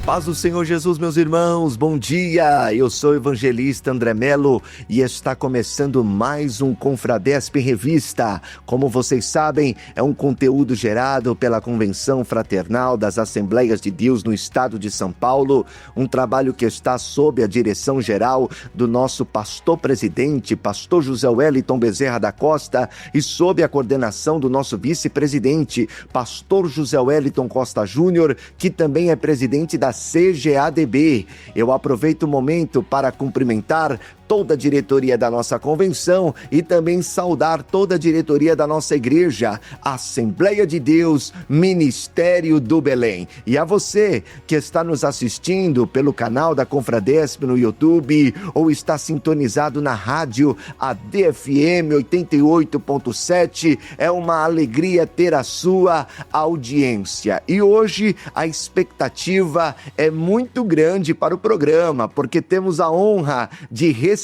Paz do Senhor Jesus, meus irmãos, bom dia! Eu sou o evangelista André Melo e está começando mais um Confradesp em Revista. Como vocês sabem, é um conteúdo gerado pela Convenção Fraternal das Assembleias de Deus no estado de São Paulo, um trabalho que está sob a direção geral do nosso pastor-presidente, pastor José Wellington Bezerra da Costa, e sob a coordenação do nosso vice-presidente, pastor José Wellington Costa Júnior, que também é presidente da CGADB. Eu aproveito o momento para cumprimentar toda a diretoria da nossa convenção e também saudar toda a diretoria da nossa igreja, Assembleia de Deus, Ministério do Belém. E a você que está nos assistindo pelo canal da Confradesp no YouTube ou está sintonizado na rádio, a DFM 88.7, é uma alegria ter a sua audiência. E hoje a expectativa é muito grande para o programa, porque temos a honra de receber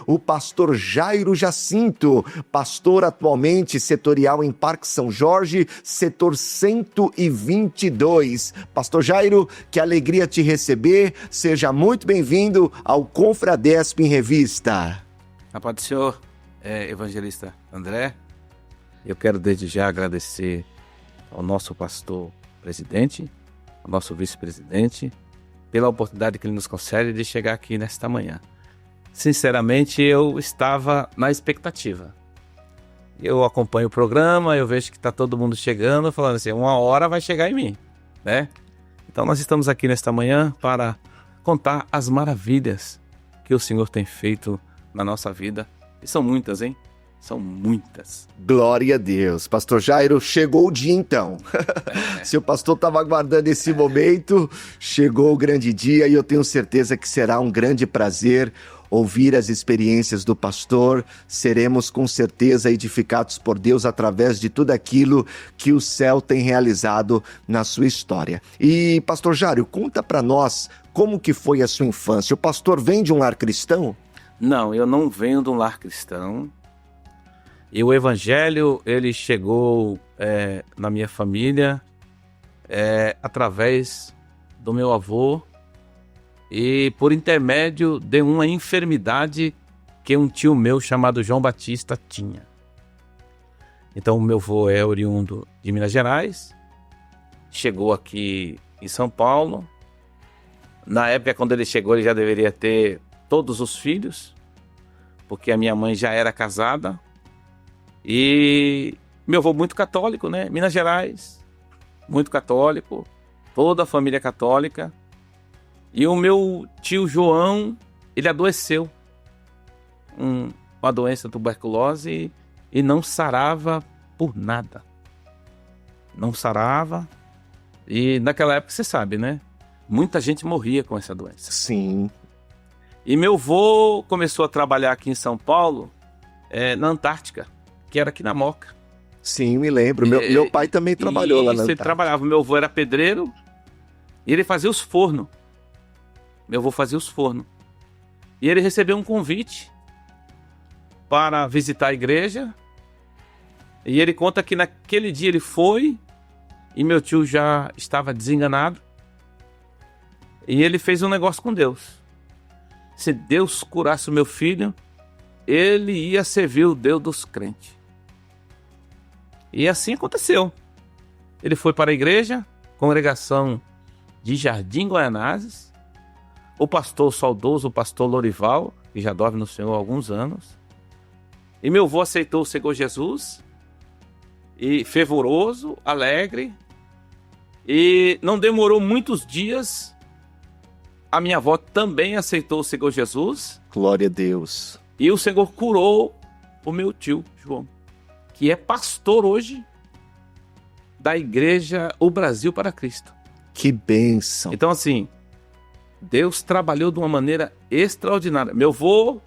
o pastor Jairo Jacinto, pastor atualmente setorial em Parque São Jorge, setor 122. Pastor Jairo, que alegria te receber, seja muito bem-vindo ao Confradesp em Revista. A paz do Senhor, evangelista André, eu quero desde já agradecer ao nosso pastor presidente, ao nosso vice-presidente, pela oportunidade que ele nos concede de chegar aqui nesta manhã. Sinceramente, eu estava na expectativa. Eu acompanho o programa, eu vejo que está todo mundo chegando, falando assim, uma hora vai chegar em mim, né? Então nós estamos aqui nesta manhã para contar as maravilhas que o Senhor tem feito na nossa vida. E são muitas, hein? São muitas. Glória a Deus. Pastor Jairo, chegou o dia então. Se o pastor estava aguardando esse momento, chegou o grande dia e eu tenho certeza que será um grande prazer ouvir as experiências do pastor. Seremos com certeza edificados por Deus através de tudo aquilo que o céu tem realizado na sua história. E pastor Jairo, conta para nós como que foi a sua infância. O pastor vem de um lar cristão? Não, eu não venho de um lar cristão. E o evangelho, ele chegou na minha família através do meu avô e por intermédio de uma enfermidade que um tio meu chamado João Batista tinha. Então o meu avô é oriundo de Minas Gerais, chegou aqui em São Paulo. Na época, quando ele chegou, ele já deveria ter todos os filhos, porque a minha mãe já era casada. E meu avô muito católico, né? Minas Gerais, muito católico, toda a família católica. E o meu tio João, ele adoeceu, uma doença tuberculose e não sarava por nada. Não sarava. E naquela época, você sabe, né? Muita gente morria com essa doença. Sim. E meu avô começou a trabalhar aqui em São Paulo, na Antártica, que era aqui na Moca. Sim, me lembro. Meu pai também trabalhou lá na Antártica. Ele trabalhava. Meu avô era pedreiro e ele fazia os fornos. Meu avô fazia os fornos. E ele recebeu um convite para visitar a igreja. E ele conta que naquele dia ele foi e meu tio já estava desenganado. E ele fez um negócio com Deus. Se Deus curasse o meu filho, ele ia servir o Deus dos crentes. E assim aconteceu. Ele foi para a igreja, congregação de Jardim Goianazes. O pastor saudoso, o pastor Lorival, que já dorme no Senhor há alguns anos. E meu avô aceitou o Senhor Jesus, e fervoroso, alegre. E não demorou muitos dias, a minha avó também aceitou o Senhor Jesus. Glória a Deus. E o Senhor curou o meu tio, João, que é pastor hoje da igreja O Brasil para Cristo. Que bênção. Então, assim, Deus trabalhou de uma maneira extraordinária. Meu avô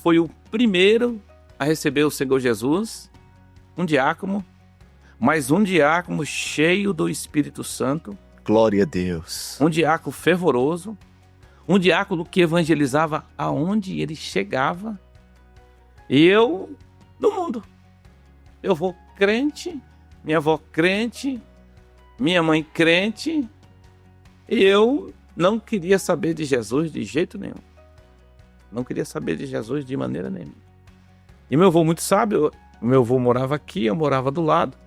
foi o primeiro a receber o Senhor Jesus, um diácono, mas um diácono cheio do Espírito Santo. Glória a Deus. Um diácono fervoroso, um diácono que evangelizava aonde ele chegava. E eu, no mundo, eu vou crente, minha avó crente, minha mãe crente, E eu não queria saber de Jesus de jeito nenhum. Não queria saber de Jesus de maneira nenhuma. E meu avô muito sábio, meu avô morava aqui, eu morava do lado.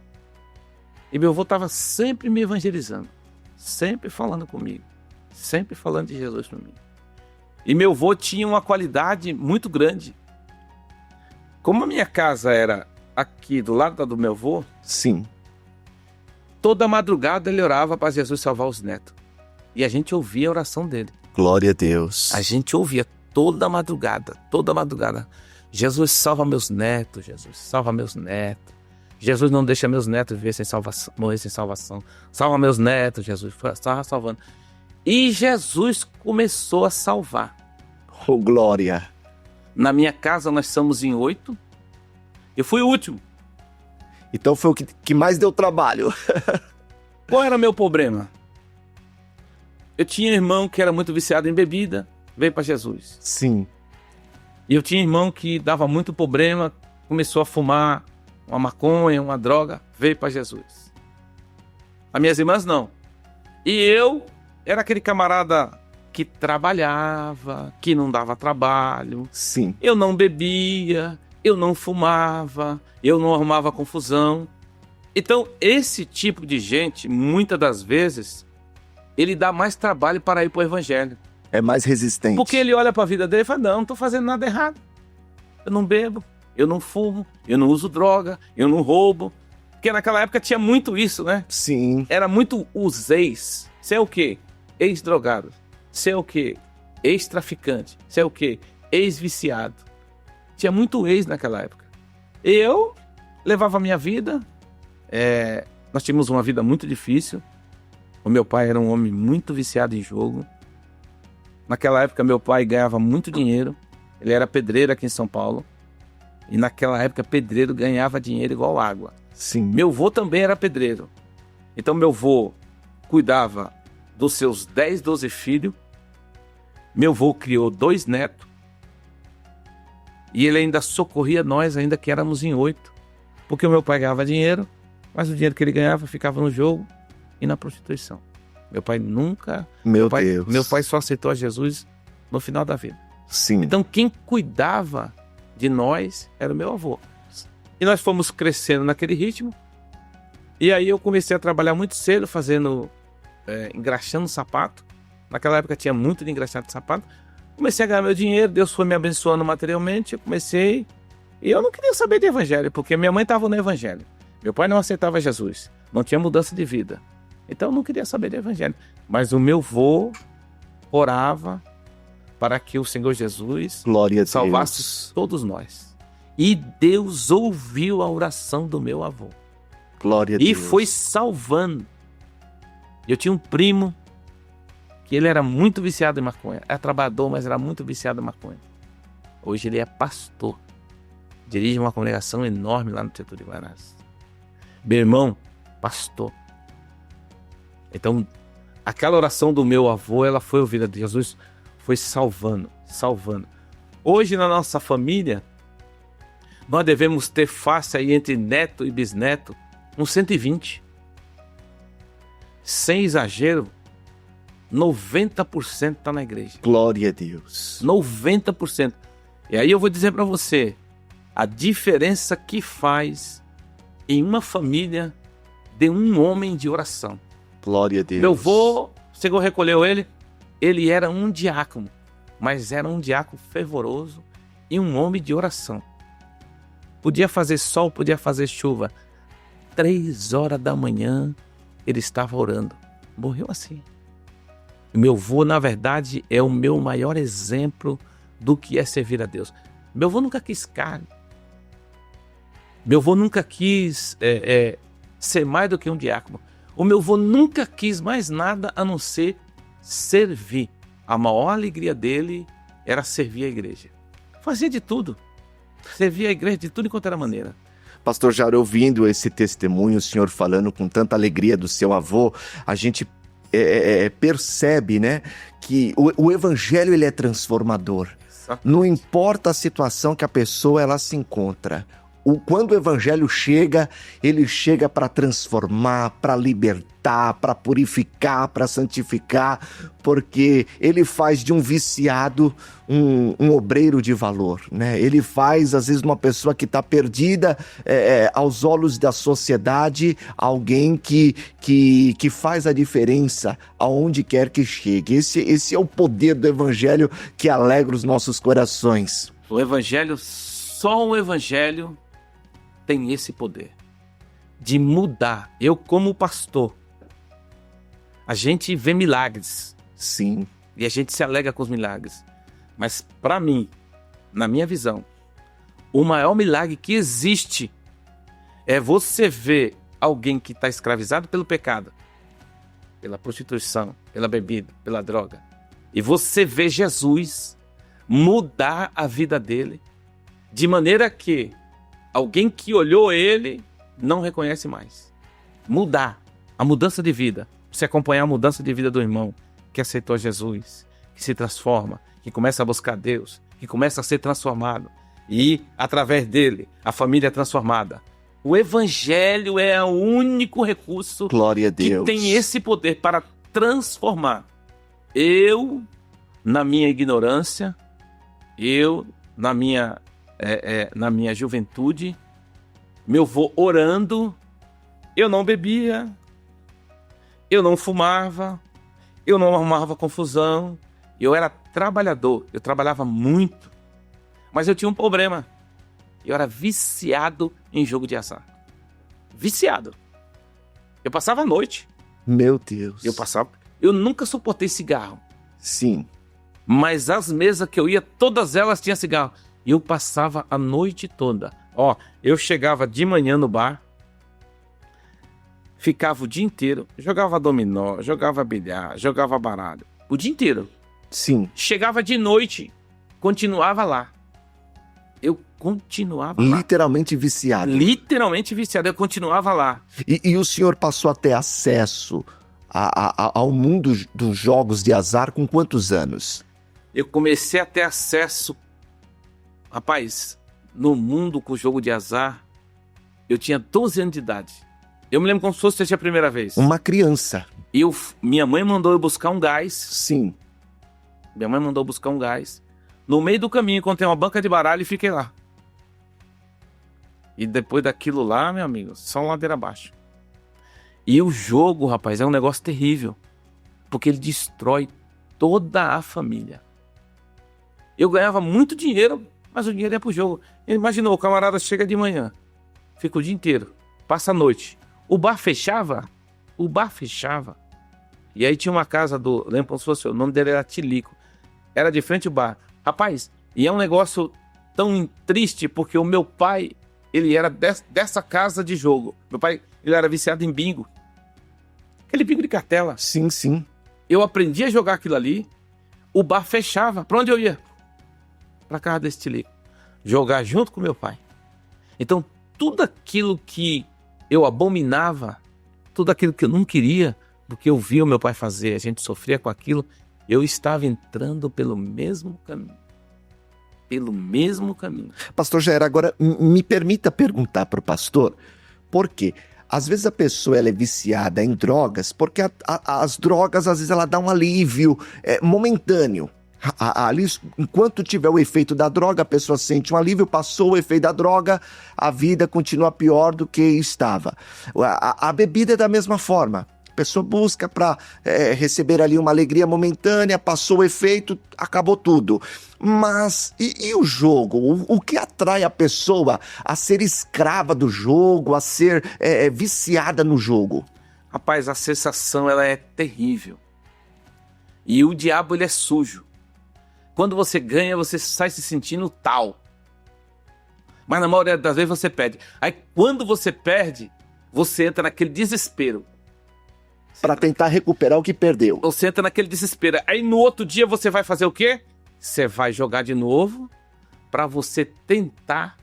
E meu avô estava sempre me evangelizando, sempre falando comigo, sempre falando de Jesus para mim. E meu avô tinha uma qualidade muito grande. Como a minha casa era aqui do lado da do meu avô, Sim. toda madrugada ele orava para Jesus salvar os netos. E a gente ouvia a oração dele. Glória a Deus. A gente ouvia toda madrugada, toda madrugada. Jesus salva meus netos, Jesus salva meus netos. Jesus não deixa meus netos viver sem salvação, morrer sem salvação. Salva meus netos, Jesus estava salvando. E Jesus começou a salvar. Oh, glória. Na minha casa nós somos em 8. Eu fui o último. Então foi o que mais deu trabalho. Qual era o meu problema? Eu tinha irmão que era muito viciado em bebida, veio para Jesus. Sim. E eu tinha irmão que dava muito problema, começou a fumar uma maconha, uma droga, veio para Jesus. As minhas irmãs não. E eu era aquele camarada que trabalhava, que não dava trabalho. Sim. Eu não bebia, eu não fumava, eu não arrumava confusão. Então, esse tipo de gente, muitas das vezes, ele dá mais trabalho para ir para o evangelho. É mais resistente. Porque ele olha para a vida dele e fala, não estou fazendo nada errado. Eu não bebo, eu não fumo, eu não uso droga, eu não roubo. Porque naquela época tinha muito isso, né? Sim. Era muito os ex. Você é o quê? Ex-drogado. Você é o quê? Ex-traficante. Você é o quê? Ex-viciado. Tinha muito ex naquela época. Eu levava a minha vida. Nós tínhamos uma vida muito difícil. O meu pai era um homem muito viciado em jogo. Naquela época, meu pai ganhava muito dinheiro. Ele era pedreiro aqui em São Paulo. E naquela época, pedreiro ganhava dinheiro igual água. Sim. Meu avô também era pedreiro. Então, meu avô cuidava dos seus 10, 12 filhos. Meu avô criou 2 netos. E ele ainda socorria nós, ainda que éramos em 8. Porque o meu pai ganhava dinheiro, mas o dinheiro que ele ganhava ficava no jogo e na prostituição. Meu pai nunca... Meu Deus. Meu pai só aceitou a Jesus no final da vida. Sim. Então, quem cuidava de nós era o meu avô. E nós fomos crescendo naquele ritmo. E aí eu comecei a trabalhar muito cedo, engraxando sapato. Naquela época tinha muito de engraxar de sapato. Comecei a ganhar meu dinheiro, Deus foi me abençoando materialmente. Eu comecei... E eu não queria saber de evangelho, porque minha mãe estava no evangelho. Meu pai não aceitava Jesus. Não tinha mudança de vida. Então eu não queria saber de evangelho. Mas o meu avô orava para que o Senhor Jesus Glória a Deus. salvasse todos nós. E Deus ouviu a oração do meu avô. Glória a E Deus. foi salvando. Eu tinha um primo que ele era muito viciado em maconha. Era trabalhador, mas era muito viciado em maconha. Hoje ele é pastor. Dirige uma congregação enorme lá no setor de Guarás. Meu irmão, pastor. Então, aquela oração do meu avô, ela foi ouvida. Jesus foi salvando. Hoje, na nossa família, nós devemos ter faixa aí entre neto e bisneto, uns 120. Sem exagero, 90% está na igreja. Glória a Deus. 90%. E aí eu vou dizer para você, a diferença que faz em uma família de um homem de oração. Glória a Deus. Meu avô, o Senhor recolheu ele era um diácono, mas era um diácono fervoroso e um homem de oração. Podia fazer sol, podia fazer chuva. 3 horas da manhã, ele estava orando. Morreu assim. Meu avô, na verdade, é o meu maior exemplo do que é servir a Deus. Meu avô nunca quis carne. Meu avô nunca quis ser mais do que um diácono. O meu avô nunca quis mais nada a não ser servir. A maior alegria dele era servir a igreja. Fazia de tudo. Servia a igreja de tudo enquanto era maneira. Pastor Jairo, ouvindo esse testemunho, o senhor falando com tanta alegria do seu avô, a gente percebe, né, que o evangelho ele é transformador. Exatamente. Não importa a situação que a pessoa ela se encontra, Quando o evangelho chega, ele chega para transformar, para libertar, para purificar, para santificar, porque ele faz de um viciado um obreiro de valor, né? Ele faz, às vezes, uma pessoa que está perdida aos olhos da sociedade, alguém que faz a diferença aonde quer que chegue. Esse é o poder do evangelho que alegra os nossos corações. O evangelho, só o evangelho tem esse poder de mudar. Eu, como pastor, a gente vê milagres. Sim. E a gente se alegra com os milagres. Mas, para mim, na minha visão, o maior milagre que existe é você ver alguém que está escravizado pelo pecado, pela prostituição, pela bebida, pela droga, e você vê Jesus mudar a vida dele, de maneira que alguém que olhou ele não reconhece mais. Mudar, a mudança de vida. Você acompanhar a mudança de vida do irmão que aceitou Jesus, que se transforma, que começa a buscar Deus, que começa a ser transformado. E, através dele, a família é transformada. O evangelho é o único recurso Glória a Deus, que tem esse poder para transformar. Eu, na minha ignorância, eu, na minha juventude, meu avô orando, eu não bebia, eu não fumava, eu não arrumava confusão, eu era trabalhador, eu trabalhava muito, mas eu tinha um problema, eu era viciado em jogo de azar, viciado, eu passava a noite. Meu Deus. Eu nunca suportei cigarro. Sim. Mas as mesas que eu ia, todas elas tinham cigarro. E eu passava a noite toda. Eu chegava de manhã no bar, ficava o dia inteiro, jogava dominó, jogava bilhar, jogava baralho. O dia inteiro. Sim. Chegava de noite, continuava lá. Eu continuava lá. Literalmente viciado. Literalmente viciado, eu continuava lá. E o senhor passou a ter acesso ao mundo dos jogos de azar com quantos anos? Eu comecei a ter acesso. Rapaz, no mundo com o jogo de azar, eu tinha 12 anos de idade. Eu me lembro como se fosse a primeira vez. Uma criança. Minha mãe mandou eu buscar um gás. Sim. Minha mãe mandou buscar um gás. No meio do caminho, encontrei uma banca de baralho e fiquei lá. E depois daquilo lá, meu amigo, só ladeira abaixo. E o jogo, rapaz, é um negócio terrível. Porque ele destrói toda a família. Eu ganhava muito dinheiro, mas o dinheiro ia pro jogo. Imaginou, o camarada chega de manhã, fica o dia inteiro, passa a noite. O bar fechava. E aí tinha uma casa lembro como se fosse, o nome dele era Tilico. Era de frente ao bar. Rapaz, e é um negócio tão triste, porque o meu pai, ele era dessa casa de jogo. Meu pai, ele era viciado em bingo. Aquele bingo de cartela. Sim, sim. Eu aprendi a jogar aquilo ali, o bar fechava. Pra onde eu ia? Pra casa desse Tilico. Jogar junto com meu pai. Então, tudo aquilo que eu abominava, tudo aquilo que eu não queria, porque eu via o meu pai fazer, a gente sofria com aquilo, eu estava entrando pelo mesmo caminho. Pelo mesmo caminho. Pastor Jair, agora me permita perguntar para o pastor, por quê? Às vezes a pessoa ela é viciada em drogas, porque as drogas, às vezes, ela dá um alívio momentâneo. Ali, enquanto tiver o efeito da droga, a pessoa sente um alívio, passou o efeito da droga, a vida continua pior do que estava. A bebida é da mesma forma. A pessoa busca para receber ali uma alegria momentânea, passou o efeito, acabou tudo. Mas e o jogo? O que atrai a pessoa a ser escrava do jogo, a ser viciada no jogo? Rapaz, a sensação ela é terrível. E o diabo ele é sujo. Quando você ganha, você sai se sentindo tal. Mas na maioria das vezes você perde. Aí quando você perde, você entra naquele desespero. Para tentar recuperar o que perdeu. Você entra naquele desespero. Aí no outro dia você vai fazer o quê? Você vai jogar de novo para você tentar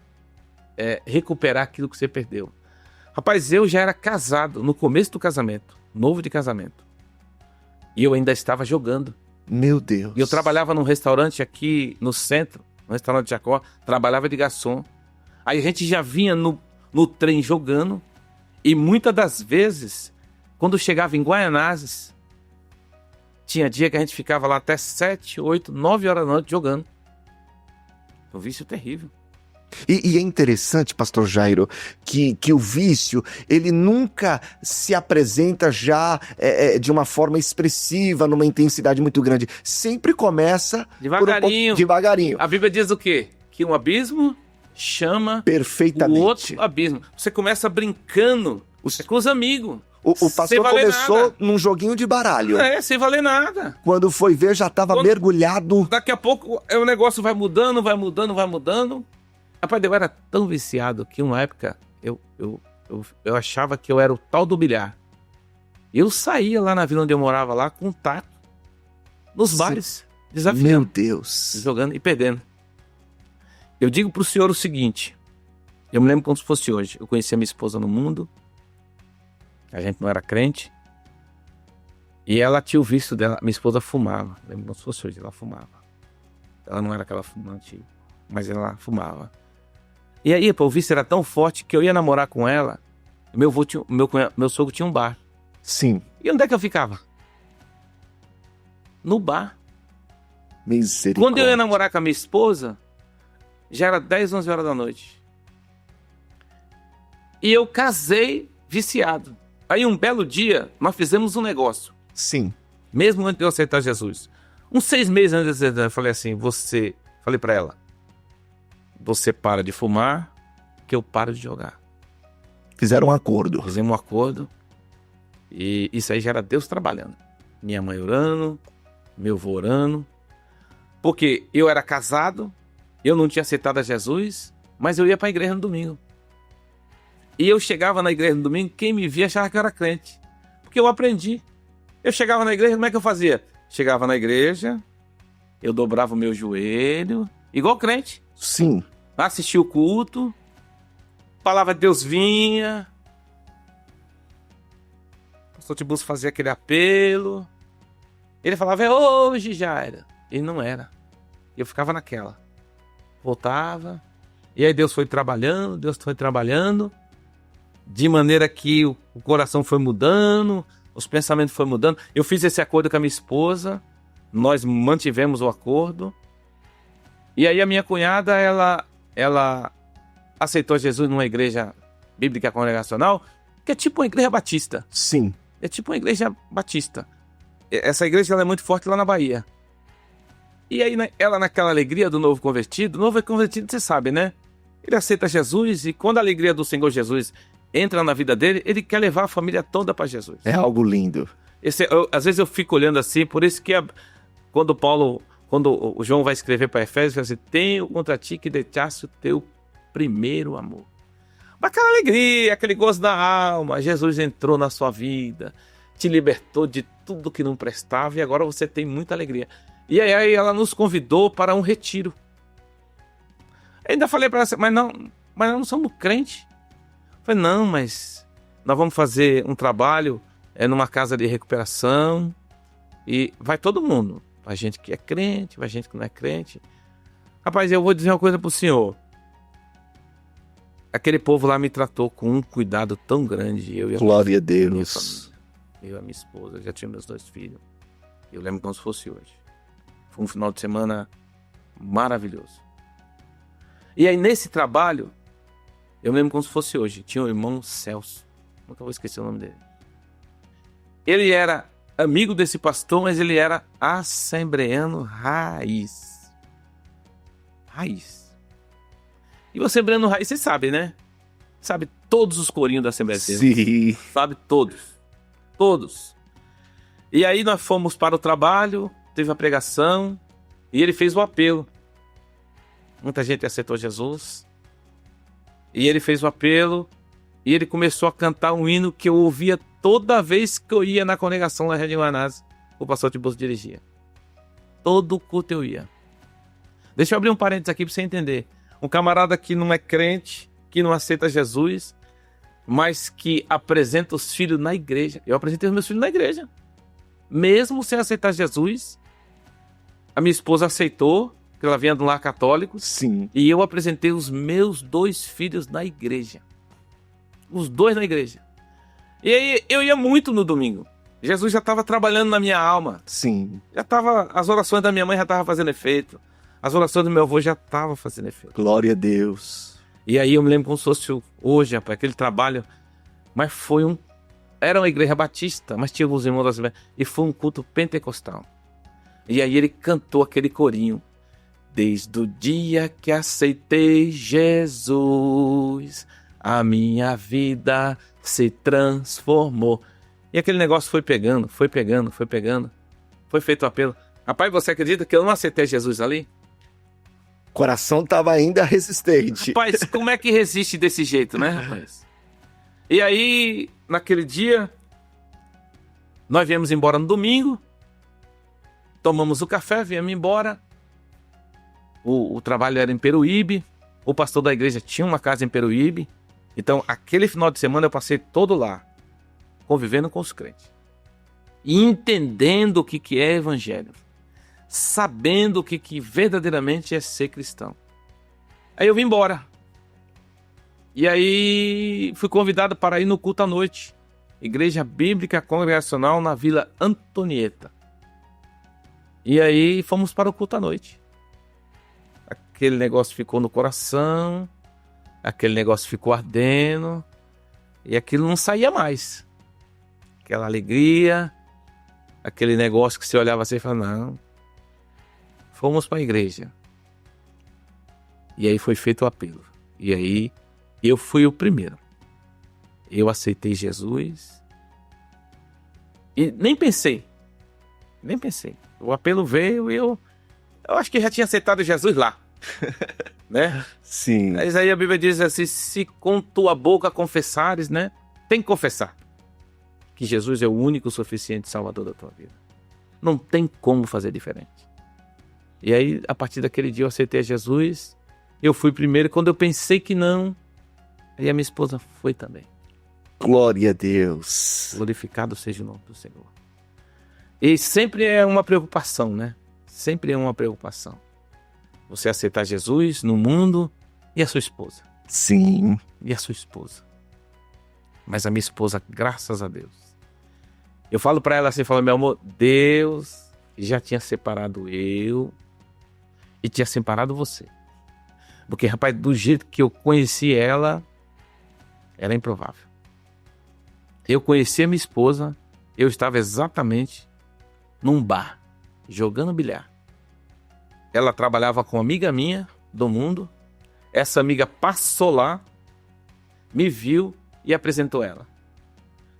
recuperar aquilo que você perdeu. Rapaz, eu já era casado no começo do casamento. Novo de casamento. E eu ainda estava jogando. Meu Deus. E eu trabalhava num restaurante aqui no centro, no restaurante de Jacó, trabalhava de garçom. Aí a gente já vinha no trem jogando. E muitas das vezes, quando chegava em Guaianazes, tinha dia que a gente ficava lá até 7, 8, 9 horas da noite jogando. Um vício terrível. E é interessante, pastor Jairo, que o vício, ele nunca se apresenta já de uma forma expressiva, numa intensidade muito grande. Sempre começa devagarinho. Devagarinho. A Bíblia diz o quê? Que um abismo chama perfeitamente o outro abismo. Você começa brincando com os amigos. O pastor começou num joguinho de baralho. Sem valer nada. Quando foi ver, já estava mergulhado. Daqui a pouco o negócio vai mudando. Rapaz, eu era tão viciado que uma época eu achava que eu era o tal do bilhar. Eu saía lá na vila onde eu morava, lá com um taco, nos bares, desafiando. Meu Deus. Jogando e perdendo. Eu digo pro senhor o seguinte, eu me lembro como se fosse hoje. Eu conheci a minha esposa no mundo, a gente não era crente, e ela tinha o vício dela, minha esposa fumava. Eu lembro como se fosse hoje, ela fumava. Ela não era aquela fumante, mas ela fumava. E aí, pô, o vício era tão forte que eu ia namorar com ela. Meu sogro tinha um bar. Sim. E onde é que eu ficava? No bar. Misericórdia. Quando eu ia namorar com a minha esposa, já era 10, 11 horas da noite. E eu casei viciado. Aí um belo dia, nós fizemos um negócio. Sim. Mesmo antes de eu aceitar Jesus. Uns 6 meses antes de eu aceitar, eu falei assim, falei pra ela, você para de fumar, que eu paro de jogar. Fizeram um acordo. Fizemos um acordo. E isso aí já era Deus trabalhando. Minha mãe orando, meu avô orando. Porque eu era casado, eu não tinha aceitado a Jesus, mas eu ia para a igreja no domingo. E eu chegava na igreja no domingo, quem me via achava que eu era crente. Porque eu aprendi. Eu chegava na igreja, como é que eu fazia? Chegava na igreja, eu dobrava o meu joelho, igual crente. Sim. Assistia o culto, a palavra de Deus vinha, o pastor Tibus fazia aquele apelo, ele falava, é hoje, Jairo. Ele não era. Eu ficava naquela. Voltava, e aí Deus foi trabalhando, de maneira que o coração foi mudando, os pensamentos foram mudando. Eu fiz esse acordo com a minha esposa, nós mantivemos o acordo, e aí a minha cunhada, ela aceitou Jesus numa igreja bíblica congregacional, que é tipo uma igreja batista. Sim. É tipo uma igreja batista. Essa igreja ela é muito forte lá na Bahia. E aí ela naquela alegria do novo convertido você sabe, né? Ele aceita Jesus e quando a alegria do Senhor Jesus entra na vida dele, ele quer levar a família toda para Jesus. É algo lindo. Às vezes eu fico olhando assim, por isso que quando o João vai escrever para Efésios, ele diz assim, tenho contra ti que deixaste o teu primeiro amor. Mas aquela alegria, aquele gozo da alma, Jesus entrou na sua vida, te libertou de tudo que não prestava e agora você tem muita alegria. E aí ela nos convidou para um retiro. Ainda falei para ela assim, mas nós não somos crentes. Eu falei, não, mas nós vamos fazer um trabalho numa casa de recuperação e vai todo mundo. Vai gente que é crente, vai gente que não é crente. Rapaz, eu vou dizer uma coisa pro senhor. Aquele povo lá me tratou com um cuidado tão grande. Glória a Deus. Eu e a minha esposa, já tinha meus 2 filhos. Eu lembro como se fosse hoje. Foi um final de semana maravilhoso. E aí nesse trabalho, eu lembro como se fosse hoje. Tinha o irmão Celso. Nunca vou esquecer o nome dele. Ele era amigo desse pastor, mas ele era assembleano raiz. E o assembleano raiz, você sabe, né? Sabe todos os corinhos da Assembleia de Deus. Sim. Sabe todos. Todos. E aí nós fomos para o trabalho, teve a pregação, e ele fez o apelo. Muita gente aceitou Jesus. E ele fez o apelo, e ele começou a cantar um hino que eu ouvia toda vez que eu ia na congregação lá em Guanás, o pastor Tibus dirigia. Todo culto eu ia. Deixa eu abrir um parênteses aqui para você entender. Um camarada que não é crente, que não aceita Jesus, mas que apresenta os filhos na igreja. Eu apresentei os meus filhos na igreja. Mesmo sem aceitar Jesus, a minha esposa aceitou, porque ela vinha de um lar católico. Sim. E eu apresentei os meus 2 filhos na igreja. Os 2 na igreja. E aí eu ia muito no domingo. Jesus já estava trabalhando na minha alma. Sim. As orações da minha mãe já estavam fazendo efeito. As orações do meu avô já estavam fazendo efeito. Glória a Deus. E aí eu me lembro como se fosse hoje, rapaz, aquele trabalho. Mas era uma igreja batista, mas tinha alguns irmãos da e foi um culto pentecostal. E aí ele cantou aquele corinho. Desde o dia que aceitei Jesus, a minha vida se transformou. E aquele negócio foi pegando. Foi feito o apelo. Rapaz, você acredita que eu não aceitei Jesus ali? O coração estava ainda resistente. Rapaz, como é que resiste desse jeito, né, rapaz? E aí, naquele dia, nós viemos embora no domingo, tomamos o café, viemos embora. O trabalho era em Peruíbe, o pastor da igreja tinha uma casa em Peruíbe. Então, aquele final de semana eu passei todo lá, convivendo com os crentes. E entendendo o que é evangelho. Sabendo o que verdadeiramente é ser cristão. Aí eu vim embora. E aí fui convidado para ir no culto à noite. Igreja Bíblica Congregacional na Vila Antonieta. E aí fomos para o culto à noite. Aquele negócio ficou no coração. Aquele negócio ficou ardendo. E aquilo não saía mais. Aquela alegria. Aquele negócio que você olhava assim e falava, não. Fomos para a igreja. E aí foi feito o apelo. E aí eu fui o primeiro. Eu aceitei Jesus. E nem pensei. O apelo veio e eu acho que já tinha aceitado Jesus lá. Né? Sim. Mas aí a Bíblia diz assim, se com tua boca confessares, né? Tem que confessar que Jesus é o único suficiente salvador da tua vida. Não tem como fazer diferente. E aí, a partir daquele dia eu aceitei Jesus. Eu fui primeiro. Quando eu pensei que não, aí a minha esposa foi também. Glória a Deus. Glorificado seja o nome do Senhor. E sempre é uma preocupação, né? Sempre é uma preocupação. Você aceitar Jesus no mundo e a sua esposa. Sim. E a sua esposa. Mas a minha esposa, graças a Deus. Eu falo pra ela assim, meu amor, Deus já tinha separado eu e tinha separado você. Porque, rapaz, do jeito que eu conheci ela, era improvável. Eu conheci a minha esposa, eu estava exatamente num bar, jogando bilhar. Ela trabalhava com uma amiga minha do mundo. Essa amiga passou lá, me viu e apresentou ela.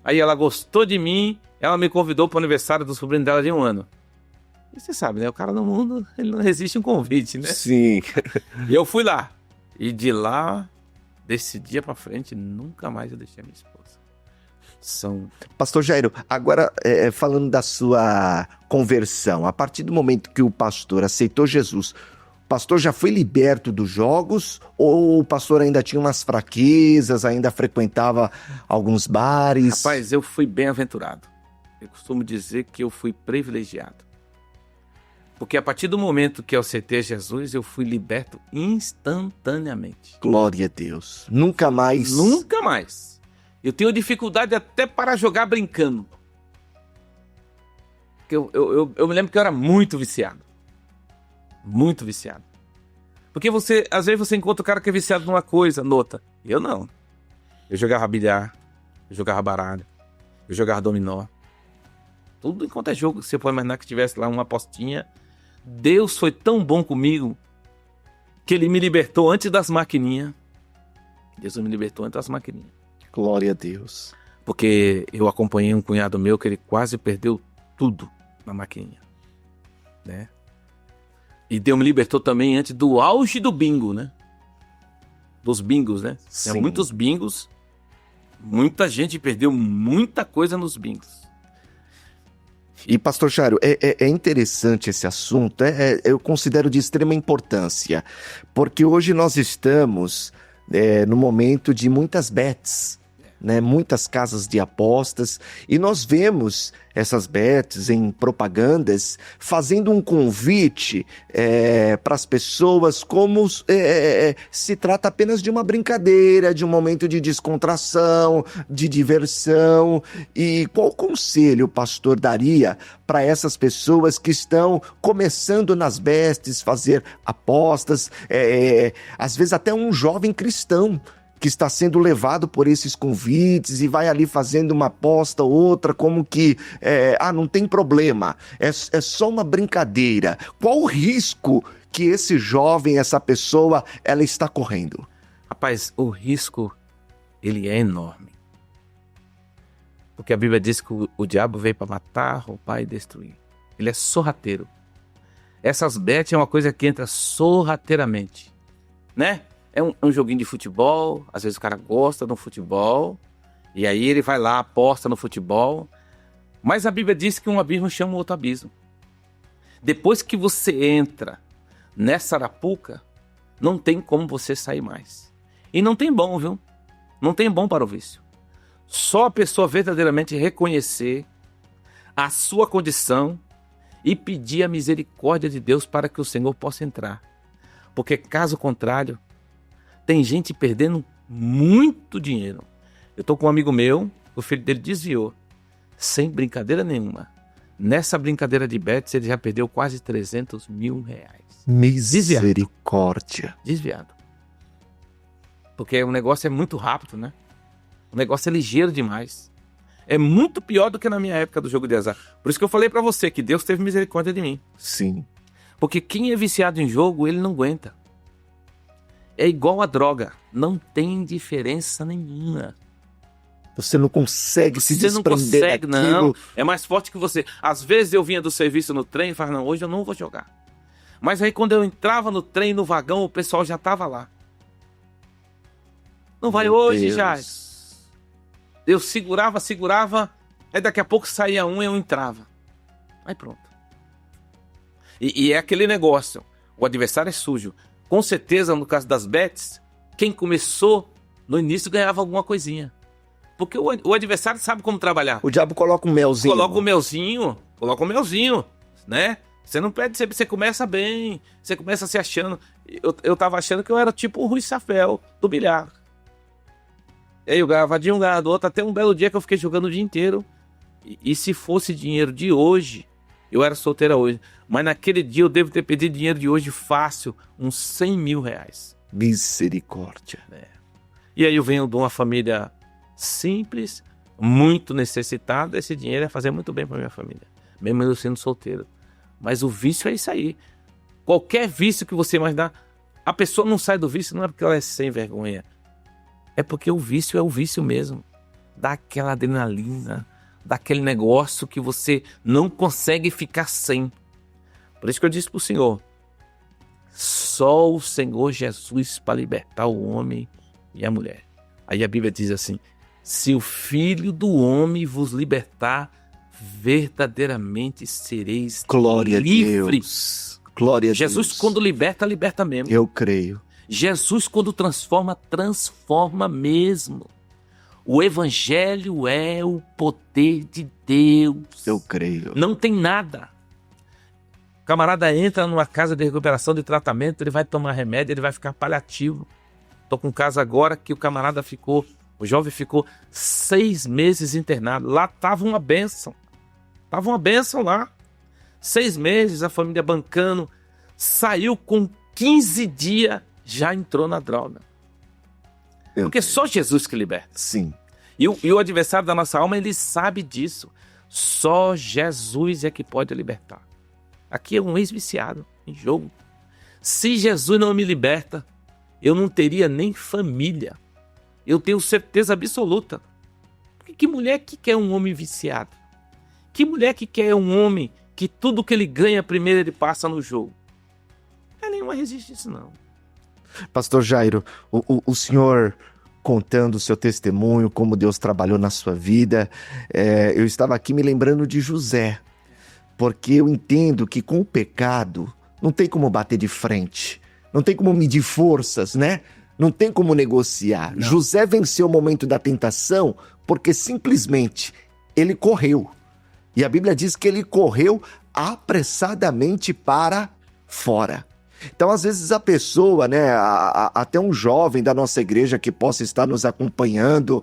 Aí ela gostou de mim, ela me convidou para o aniversário do sobrinho dela de 1 ano. E você sabe, né? O cara no mundo, ele não resiste a um convite, né? Sim. E eu fui lá. E de lá, desse dia para frente, nunca mais eu deixei a minha esposa. Pastor Jairo, agora falando da sua conversão, a partir do momento que o pastor aceitou Jesus, o pastor já foi liberto dos jogos ou o pastor ainda tinha umas fraquezas, ainda frequentava alguns bares? Rapaz, eu fui bem-aventurado. Eu costumo dizer que eu fui privilegiado. Porque a partir do momento que eu aceitei Jesus, eu fui liberto instantaneamente. Glória a Deus. Nunca mais. Nunca mais. Eu tenho dificuldade até para jogar brincando. Eu me lembro que eu era muito viciado. Muito viciado. Porque às vezes você encontra o cara que é viciado numa coisa, noutra. Eu não. Eu jogava bilhar, eu jogava baralho, eu jogava dominó. Tudo enquanto é jogo que você pode imaginar que tivesse lá uma apostinha. Deus foi tão bom comigo que Ele me libertou antes das maquininhas. Deus me libertou antes das maquininhas. Glória a Deus. Porque eu acompanhei um cunhado meu que ele quase perdeu tudo na maquininha, né? E Deus me libertou também antes do auge do bingo, né? Dos bingos, né? Tem muitos bingos. Muita gente perdeu muita coisa nos bingos. E pastor Jairo, é interessante esse assunto, eu considero de extrema importância, porque hoje nós estamos no momento de muitas bets, né? Muitas casas de apostas, e nós vemos essas bets em propagandas fazendo um convite para as pessoas como se trata apenas de uma brincadeira, de um momento de descontração, de diversão. E qual conselho o pastor daria para essas pessoas que estão começando nas bets, fazer apostas, às vezes até um jovem cristão que está sendo levado por esses convites e vai ali fazendo uma aposta ou outra, como que, não tem problema, é só uma brincadeira. Qual o risco que esse jovem, essa pessoa, ela está correndo? Rapaz, o risco, ele é enorme. Porque a Bíblia diz que o diabo veio para matar, roubar e destruir. Ele é sorrateiro. Essas bets é uma coisa que entra sorrateiramente, né? É um joguinho de futebol, às vezes o cara gosta do futebol, e aí ele vai lá, aposta no futebol. Mas a Bíblia diz que um abismo chama o outro abismo. Depois que você entra nessa arapuca, não tem como você sair mais. E não tem bom, viu? Não tem bom para o vício. Só a pessoa verdadeiramente reconhecer a sua condição e pedir a misericórdia de Deus para que o Senhor possa entrar. Porque caso contrário, tem gente perdendo muito dinheiro. Eu estou com um amigo meu, o filho dele desviou, sem brincadeira nenhuma. Nessa brincadeira de bets, ele já perdeu quase 300 mil reais. Misericórdia. Desviado. Porque o negócio é muito rápido, né? O negócio é ligeiro demais. É muito pior do que na minha época do jogo de azar. Por isso que eu falei pra você que Deus teve misericórdia de mim. Sim. Porque quem é viciado em jogo, ele não aguenta. É igual a droga. Não tem diferença nenhuma. Você não consegue se desprender daquilo. Você não consegue, daquilo. não. É mais forte que você. Às vezes eu vinha do serviço no trem e falava, não, hoje eu não vou jogar. Mas aí quando eu entrava no trem, no vagão, o pessoal já tava lá. Não vai Meu hoje, Deus. já. Eu segurava, aí daqui a pouco saía um e eu entrava. Aí pronto. E é aquele negócio, o adversário é sujo. Com certeza, no caso das bets, quem começou no início ganhava alguma coisinha. Porque o adversário sabe como trabalhar. O diabo coloca um melzinho. Coloca o melzinho, né? Você não perde sempre, você começa bem, você começa se achando. Eu tava achando que eu era tipo o Rui Safel do bilhar. E aí eu ganhava de um, ganhava do outro, até um belo dia que eu fiquei jogando o dia inteiro. E se fosse dinheiro de hoje, eu era solteira hoje. Mas naquele dia eu devo ter pedido dinheiro de hoje fácil, uns 100 mil reais. Misericórdia. E aí eu venho de uma família simples, muito necessitada. Esse dinheiro ia fazer muito bem para minha família, mesmo eu sendo solteiro. Mas o vício é isso aí. Qualquer vício que você imaginar, a pessoa não sai do vício não é porque ela é sem vergonha. É porque o vício é o vício mesmo. Dá aquela adrenalina, dá aquele negócio que você não consegue ficar sem. Por isso que eu disse para o Senhor, só o Senhor Jesus para libertar o homem e a mulher. Aí a Bíblia diz assim, se o Filho do Homem vos libertar, verdadeiramente sereis Glória livres. a Deus. Glória a Jesus, Deus. quando liberta, liberta mesmo. Eu creio. Jesus, quando transforma, transforma mesmo. O Evangelho é o poder de Deus. Eu creio. Não tem nada. O camarada entra numa casa de recuperação de tratamento, ele vai tomar remédio, ele vai ficar paliativo. Tô com um caso agora que o jovem ficou 6 meses internado. Lá tava uma bênção. Tava uma bênção lá. 6 meses, a família bancando. Saiu com 15 dias, já entrou na droga. Porque só Jesus que liberta. Sim. E o adversário da nossa alma, ele sabe disso. Só Jesus é que pode libertar. Aqui é um ex-viciado em jogo. Se Jesus não me liberta, eu não teria nem família. Eu tenho certeza absoluta. Porque que mulher que quer um homem viciado? Que mulher que quer um homem que tudo que ele ganha primeiro ele passa no jogo? Nenhuma resiste isso não. Pastor Jairo, o senhor contando o seu testemunho, como Deus trabalhou na sua vida, eu estava aqui me lembrando de José, porque eu entendo que com o pecado não tem como bater de frente, não tem como medir forças, né? Não tem como negociar. Não. José venceu o momento da tentação porque simplesmente ele correu. E a Bíblia diz que ele correu apressadamente para fora. Então, às vezes, a pessoa, né, até um jovem da nossa igreja que possa estar nos acompanhando,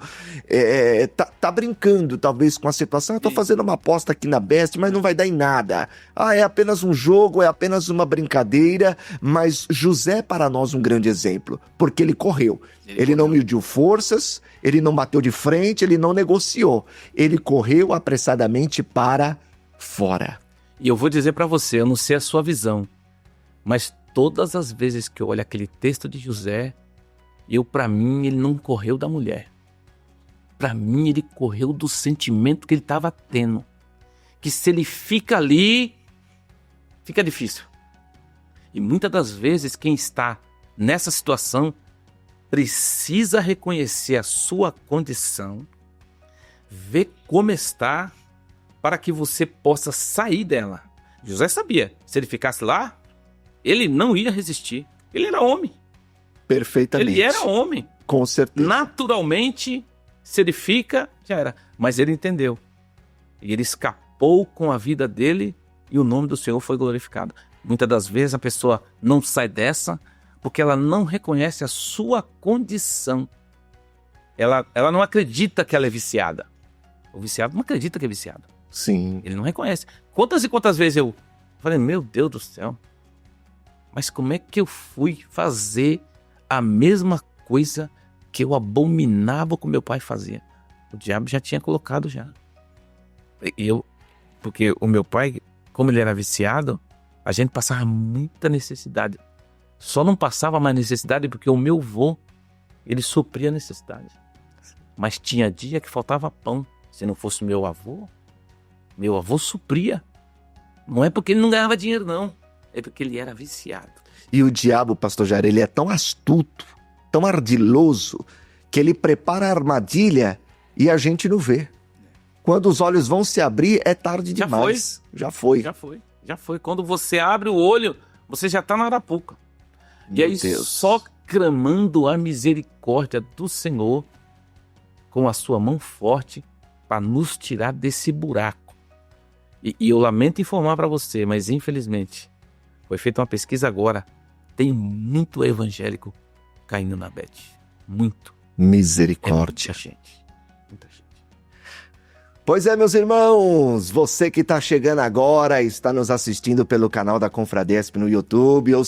tá brincando, talvez, com a situação. Eu estou fazendo uma aposta aqui na Best, mas não vai dar em nada. É apenas um jogo, é apenas uma brincadeira, mas José é para nós um grande exemplo, porque ele correu. Ele não mediu forças, ele não bateu de frente, ele não negociou. Ele correu apressadamente para fora. E eu vou dizer para você, eu não sei a sua visão, mas todas as vezes que eu olho aquele texto de José, para mim, ele não correu da mulher. Para mim, ele correu do sentimento que ele estava tendo. Que se ele fica ali, fica difícil. E muitas das vezes, quem está nessa situação precisa reconhecer a sua condição, ver como está, para que você possa sair dela. José sabia, se ele ficasse lá, ele não ia resistir. Ele era homem. Perfeitamente. Ele era homem. Com certeza. Naturalmente, se ele fica, já era. Mas ele entendeu. E ele escapou com a vida dele e o nome do Senhor foi glorificado. Muitas das vezes a pessoa não sai dessa porque ela não reconhece a sua condição. Ela não acredita que ela é viciada. O viciado não acredita que é viciado. Sim. Ele não reconhece. Quantas e quantas vezes eu falei, meu Deus do céu, mas como é que eu fui fazer a mesma coisa que eu abominava que meu pai fazia? O diabo já tinha colocado já. Porque o meu pai, como ele era viciado, a gente passava muita necessidade. Só não passava mais necessidade porque o meu avô, ele supria a necessidade. Mas tinha dia que faltava pão. Se não fosse meu avô supria. Não é porque ele não ganhava dinheiro, não. É porque ele era viciado. E o diabo, pastor Jair, ele é tão astuto, tão ardiloso, que ele prepara a armadilha e a gente não vê. Quando os olhos vão se abrir, é tarde demais. Já foi. Quando você abre o olho, você já está na arapuca. E aí, Deus. só clamando a misericórdia do Senhor com a sua mão forte para nos tirar desse buraco. E eu lamento informar para você, mas infelizmente foi feita uma pesquisa agora. Tem muito evangélico caindo na bad. Muito. Misericórdia. Muita gente. Pois é, meus irmãos, você que está chegando agora, está nos assistindo pelo canal da Confradesp no YouTube, ou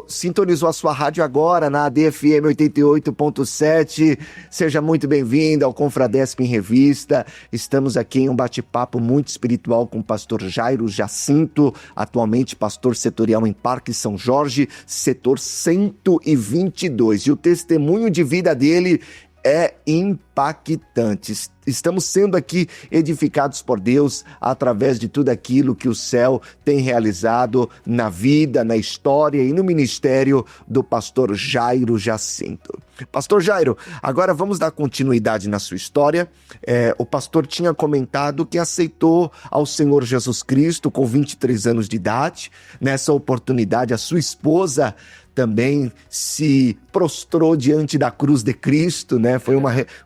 sintonizou a sua rádio agora na ADFM 88.7, seja muito bem-vindo ao Confradesp em Revista. Estamos aqui em um bate-papo muito espiritual com o pastor Jairo Jacinto, atualmente pastor setorial em Parque São Jorge, setor 122. E o testemunho de vida dele é impactante. Estamos sendo aqui edificados por Deus através de tudo aquilo que o céu tem realizado na vida, na história e no ministério do pastor Jairo Jacinto. Pastor Jairo, agora vamos dar continuidade na sua história. O pastor tinha comentado que aceitou ao Senhor Jesus Cristo com 23 anos de idade. Nessa oportunidade, a sua esposa também se prostrou diante da cruz de Cristo, né? Foi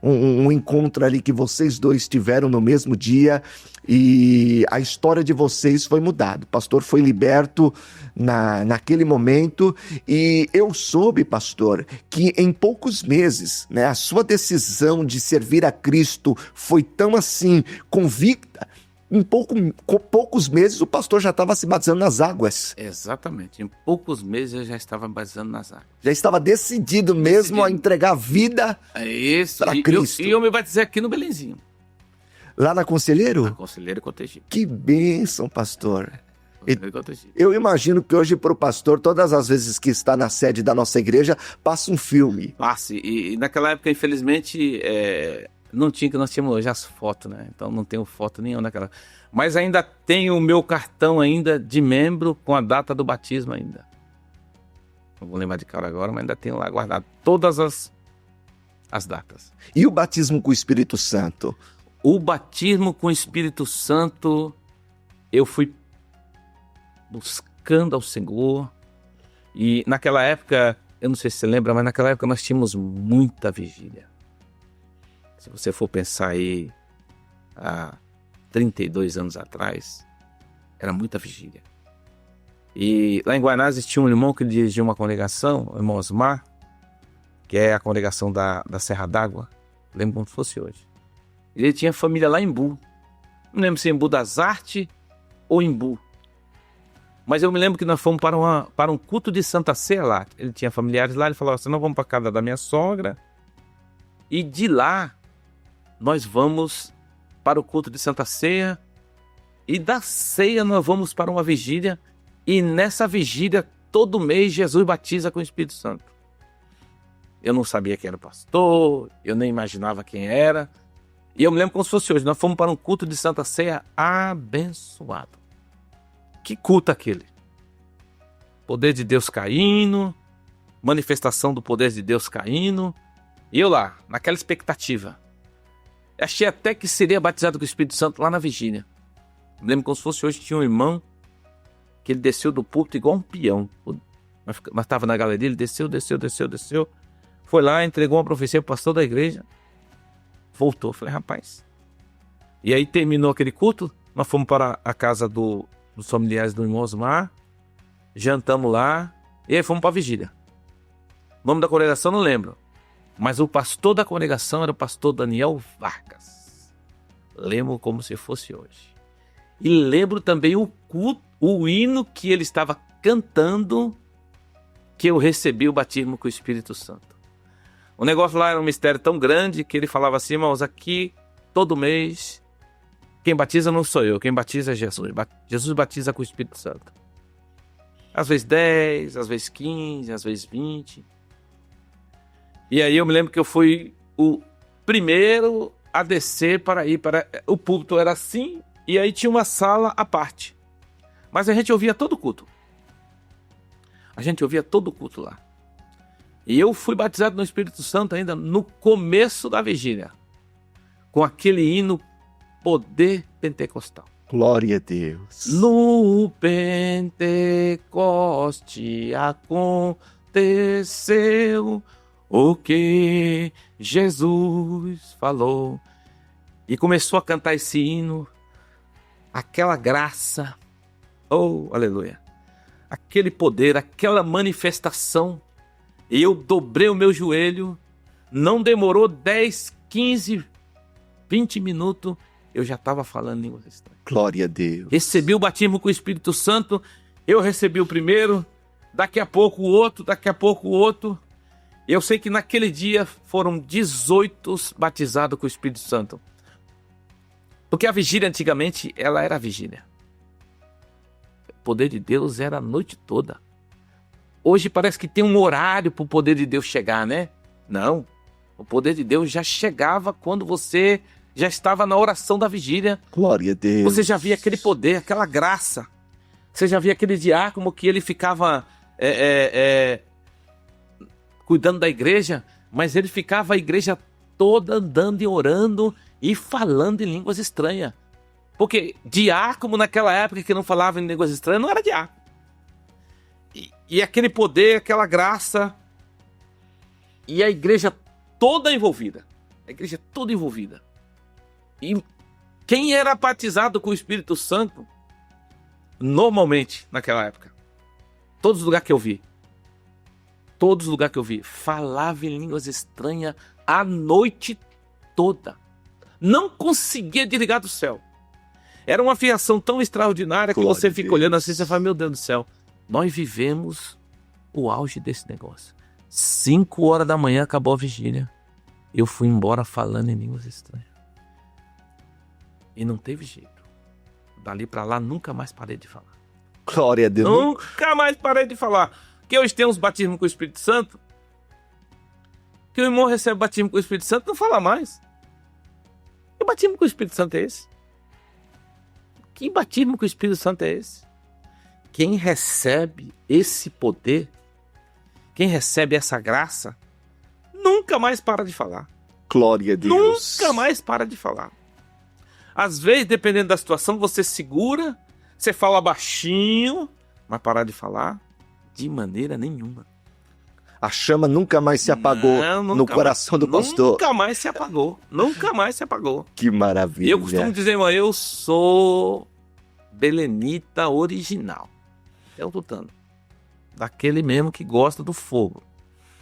um encontro ali que vocês dois tiveram no mesmo dia e a história de vocês foi mudada. O pastor foi liberto naquele momento e eu soube, pastor, que em poucos meses, né, a sua decisão de servir a Cristo foi tão assim convicta. Em poucos meses o pastor já estava se batizando nas águas. Exatamente. Em poucos meses eu já estava batizando nas águas. Já estava decidido mesmo a entregar a vida para Cristo. E eu me batizei aqui no Belenzinho. Lá na Conselheiro? Na Conselheiro Cotegipe. Que bênção, pastor. Eu imagino que hoje para o pastor, todas as vezes que está na sede da nossa igreja, passa um filme. E naquela época, infelizmente... Não tinha, que nós tínhamos hoje as fotos, né? Então não tenho foto nenhuma daquela. Mas ainda tenho o meu cartão ainda de membro com a data do batismo ainda. Não vou lembrar de cara agora, mas ainda tenho lá guardado todas as datas. E o batismo com o Espírito Santo? O batismo com o Espírito Santo, eu fui buscando ao Senhor. E naquela época eu não sei se você lembra, mas naquela época nós tínhamos muita vigília. Se você for pensar aí, há 32 anos atrás, era muita vigília. E lá em Guaianazes existia um irmão que dirigia uma congregação, o irmão Osmar, que é a congregação da Serra d'Água. Lembro como se fosse hoje. Ele tinha família lá em Embu. Não lembro se é Embu das Artes ou Embu. Mas eu me lembro que nós fomos para um culto de Santa Ceia lá. Ele tinha familiares lá, ele falou assim, nós vamos para a casa da minha sogra. E de lá, nós vamos para o culto de Santa Ceia. E da ceia nós vamos para uma vigília. E nessa vigília, todo mês, Jesus batiza com o Espírito Santo. Eu não sabia quem era o pastor, eu nem imaginava quem era. E eu me lembro como se fosse hoje, nós fomos para um culto de Santa Ceia abençoado. Que culto aquele? Poder de Deus caindo, manifestação do poder de Deus caindo. E eu lá, naquela expectativa. Achei até que seria batizado com o Espírito Santo lá na vigília. Me lembro como se fosse hoje, tinha um irmão que ele desceu do púlpito igual um peão. Mas estava na galeria, ele desceu. Foi lá, entregou uma profecia para o pastor da igreja. Voltou. Falei, rapaz. E aí terminou aquele culto. Nós fomos para a casa dos familiares do irmão Osmar. Jantamos lá. E aí fomos para a vigília. O nome da congregação não lembro. Mas o pastor da congregação era o pastor Daniel Vargas. Lembro como se fosse hoje. E lembro também o culto, o hino que ele estava cantando, que eu recebi o batismo com o Espírito Santo. O negócio lá era um mistério tão grande que ele falava assim, irmãos, aqui todo mês, quem batiza não sou eu, quem batiza é Jesus. Jesus batiza com o Espírito Santo. Às vezes 10, às vezes 15, às vezes 20. E aí eu me lembro que eu fui o primeiro a descer para ir para... O púlpito era assim, e aí tinha uma sala à parte. Mas a gente ouvia todo o culto. A gente ouvia todo o culto lá. E eu fui batizado no Espírito Santo ainda no começo da vigília. Com aquele hino Poder Pentecostal. Glória a Deus. No Pentecoste aconteceu o que Jesus falou. E começou a cantar esse hino. Aquela graça. Oh, aleluia. Aquele poder, aquela manifestação. E eu dobrei o meu joelho. Não demorou 10, 15, 20 minutos. Eu já estava falando línguas estranhas. Glória a Deus. Recebi o batismo com o Espírito Santo. Eu recebi o primeiro. Daqui a pouco o outro. Daqui a pouco o outro. Eu sei que naquele dia foram 18 batizados com o Espírito Santo. Porque a vigília antigamente, ela era a vigília. O poder de Deus era a noite toda. Hoje parece que tem um horário para o poder de Deus chegar, né? Não. O poder de Deus já chegava quando você já estava na oração da vigília. Glória a Deus. Você já via aquele poder, aquela graça. Você já via aquele diácono que ele ficava cuidando da igreja, mas ele ficava a igreja toda andando e orando e falando em línguas estranhas. Porque diácono naquela época que não falava em línguas estranhas não era diácono. E aquele poder, aquela graça, e a igreja toda envolvida. A igreja toda envolvida. E quem era batizado com o Espírito Santo, normalmente, naquela época, todos os lugares que eu vi, falava em línguas estranhas a noite toda. Não conseguia desligar do céu. Era uma afiação tão extraordinária que você fica olhando assim e você fala, meu Deus do céu, nós vivemos o auge desse negócio. 5 horas da manhã acabou a vigília. Eu fui embora falando em línguas estranhas. E não teve jeito. Dali pra lá nunca mais parei de falar. Glória a Deus. Nunca mais parei de falar. Porque hoje tem uns batismos com o Espírito Santo. Que o irmão recebe batismo com o Espírito Santo e não fala mais. Que batismo com o Espírito Santo é esse? Que batismo com o Espírito Santo é esse? Quem recebe esse poder, quem recebe essa graça, nunca mais para de falar. Glória a Deus. Nunca mais para de falar. Às vezes, dependendo da situação, você segura, você fala baixinho, mas parar de falar de maneira nenhuma. A chama nunca mais se apagou no coração do pastor. Nunca mais se apagou. Nunca mais se apagou. Que maravilha. Eu costumo dizer, irmão, eu sou belenita original. É o tutano. Daquele mesmo que gosta do fogo.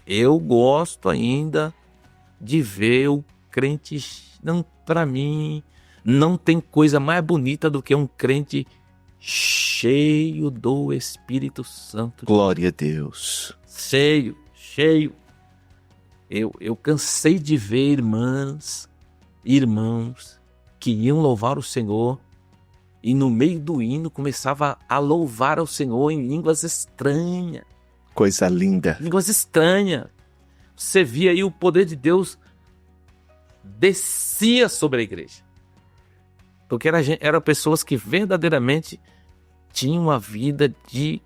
Eu gosto ainda de ver o crente... Não, para mim, não tem coisa mais bonita do que um crente cheio do Espírito Santo. Glória a Deus. Cheio. Eu cansei de ver irmãos que iam louvar o Senhor e no meio do hino começava a louvar ao Senhor em línguas estranhas. Coisa linda. Línguas estranhas. Você via aí o poder de Deus descia sobre a igreja. Porque eram pessoas que verdadeiramente tinham uma vida de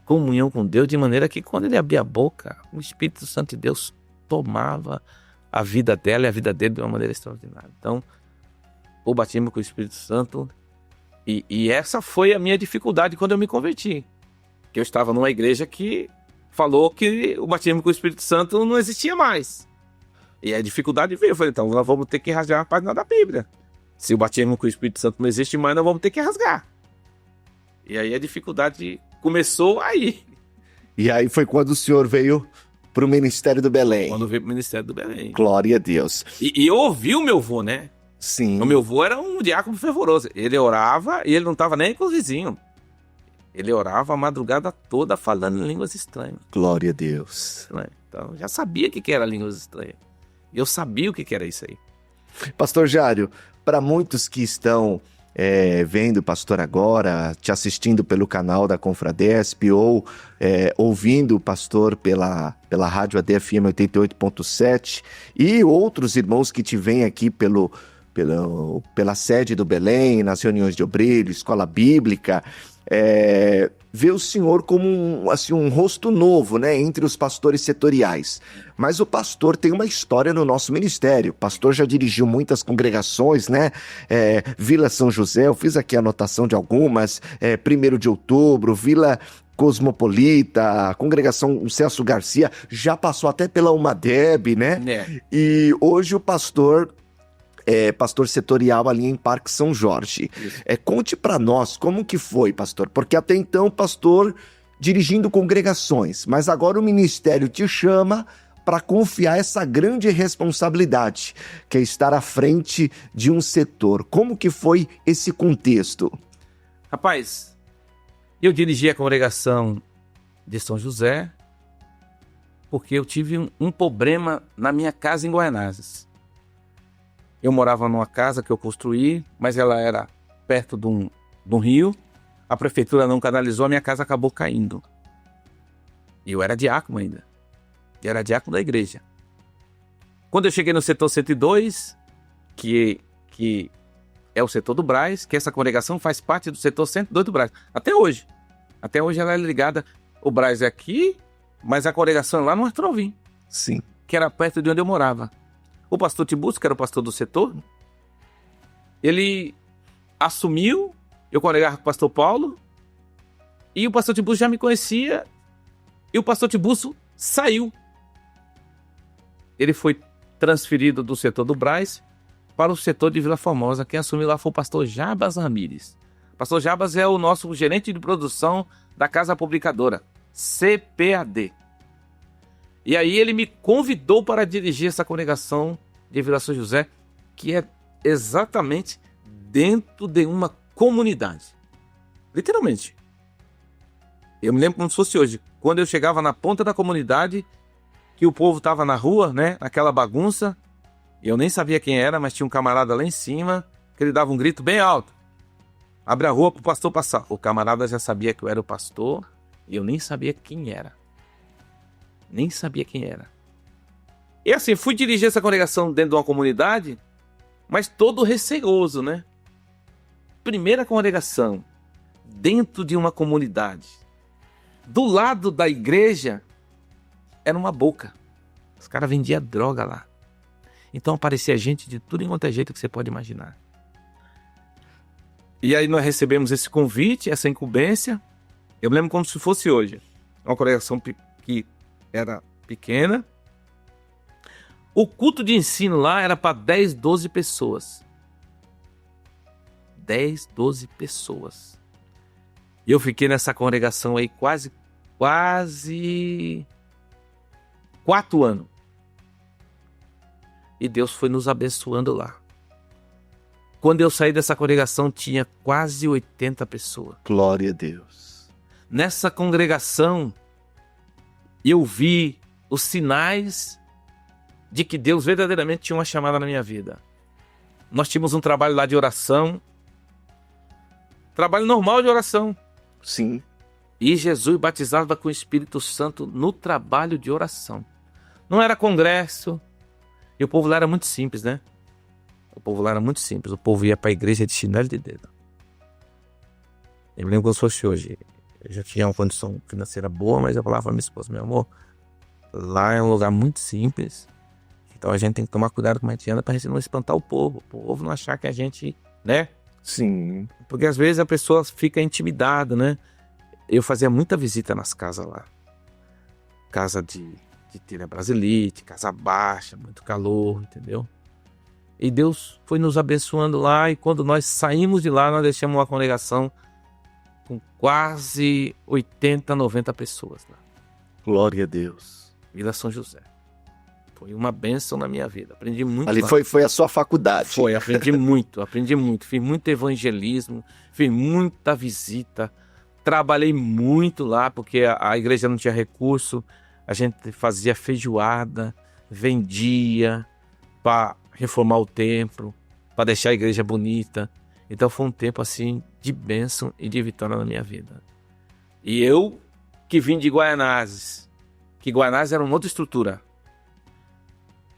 comunhão com Deus, de maneira que quando ele abria a boca, o Espírito Santo de Deus tomava a vida dela e a vida dele de uma maneira extraordinária. Então, o batismo com o Espírito Santo, e essa foi a minha dificuldade quando eu me converti. Que eu estava numa igreja que falou que o batismo com o Espírito Santo não existia mais. E a dificuldade veio. Eu falei, então nós vamos ter que rasgar a página da Bíblia. Se o batismo com o Espírito Santo não existe mais, nós vamos ter que rasgar. E aí a dificuldade começou aí. E aí foi quando o senhor veio para o Ministério do Belém. Quando veio para o Ministério do Belém. Glória a Deus. E eu ouvi o meu avô, né? Sim. O meu avô era um diácono fervoroso. Ele orava e ele não estava nem com os vizinhos. Ele orava a madrugada toda falando em línguas estranhas. Glória a Deus. Então, eu já sabia o que era línguas estranhas. Eu sabia o que era isso aí. Pastor Jário, para muitos que estão vendo o pastor agora, te assistindo pelo canal da Confradesp ou ouvindo o pastor pela rádio ADFM 88.7 e outros irmãos que te vêm aqui pela sede do Belém, nas reuniões de obreiro, escola bíblica, vê o senhor como um rosto novo, né, entre os pastores setoriais. Mas o pastor tem uma história no nosso ministério. O pastor já dirigiu muitas congregações, né? Vila São José, eu fiz aqui a anotação de algumas, 1º de Outubro, Vila Cosmopolita, Congregação Celso Garcia, já passou até pela Umadeb, né? E hoje o pastor setorial ali em Parque São Jorge. Conte para nós como que foi, pastor, porque até então pastor dirigindo congregações, mas agora o ministério te chama para confiar essa grande responsabilidade, que é estar à frente de um setor. Como que foi esse contexto? Rapaz, eu dirigi a congregação de São José porque eu tive um problema na minha casa em Guaianazes. Eu morava numa casa que eu construí, mas ela era perto de um rio. A prefeitura não canalizou, a minha casa acabou caindo. E eu era diácono ainda. Eu era diácono da igreja. Quando eu cheguei no setor 102, que é o setor do Brás, que essa congregação faz parte do setor 102 do Brás. Até hoje. Até hoje ela é ligada. O Brás é aqui, mas a congregação é lá no Artrovim. Sim. Que era perto de onde eu morava. O pastor Tiburcio, que era o pastor do setor, ele assumiu, eu congregava com o pastor Paulo, e o pastor Tiburcio já me conhecia, e o pastor Tiburcio saiu. Ele foi transferido do setor do Brás para o setor de Vila Formosa. Quem assumiu lá foi o pastor Jabas Ramires. O pastor Jabas é o nosso gerente de produção da Casa Publicadora, CPAD. E aí ele me convidou para dirigir essa congregação de Vila São José, que é exatamente dentro de uma comunidade. Literalmente. Eu me lembro como se fosse hoje. Quando eu chegava na ponta da comunidade, que o povo estava na rua, né, naquela bagunça, eu nem sabia quem era, mas tinha um camarada lá em cima, que ele dava um grito bem alto. Abre a rua para o pastor passar. O camarada já sabia que eu era o pastor, e eu nem sabia quem era. Nem sabia quem era. E assim, fui dirigir essa congregação dentro de uma comunidade, mas todo receoso, né? Primeira congregação, dentro de uma comunidade. Do lado da igreja, era uma boca. Os caras vendiam droga lá. Então aparecia gente de tudo enquanto é jeito que você pode imaginar. E aí nós recebemos esse convite, essa incumbência. Eu me lembro como se fosse hoje. Uma congregação que era pequena. O culto de ensino lá era para 10, 12 pessoas. 10, 12 pessoas. E eu fiquei nessa congregação aí quase 4 anos. E Deus foi nos abençoando lá. Quando eu saí dessa congregação, tinha quase 80 pessoas. Glória a Deus. Nessa congregação, eu vi os sinais de que Deus verdadeiramente tinha uma chamada na minha vida. Nós tínhamos um trabalho lá de oração. Trabalho normal de oração. Sim. E Jesus batizava com o Espírito Santo no trabalho de oração. Não era congresso. E o povo lá era muito simples, né? O povo lá era muito simples. O povo ia para a igreja de chinelo de dedo. Eu me lembro como se fosse hoje. Eu já tinha uma condição financeira boa, mas eu falava para minha esposa, meu amor, lá é um lugar muito simples. Então a gente tem que tomar cuidado com a gente anda para a gente não espantar o povo não achar que a gente, né? Sim. Porque às vezes a pessoa fica intimidada, né? Eu fazia muita visita nas casas lá. Casa de telha brasilite, casa baixa, muito calor, entendeu? E Deus foi nos abençoando lá e quando nós saímos de lá, nós deixamos uma congregação com quase 80, 90 pessoas lá. Glória a Deus. Vila São José. Foi uma bênção na minha vida. Aprendi muito. Ali lá. foi a sua faculdade. Foi, aprendi muito. Fiz muito evangelismo, fiz muita visita. Trabalhei muito lá, porque a igreja não tinha recurso. A gente fazia feijoada, vendia para reformar o templo, para deixar a igreja bonita. Então foi um tempo assim de bênção e de vitória na minha vida. E eu que vim de Guaianazes, que Guaianazes era uma outra estrutura.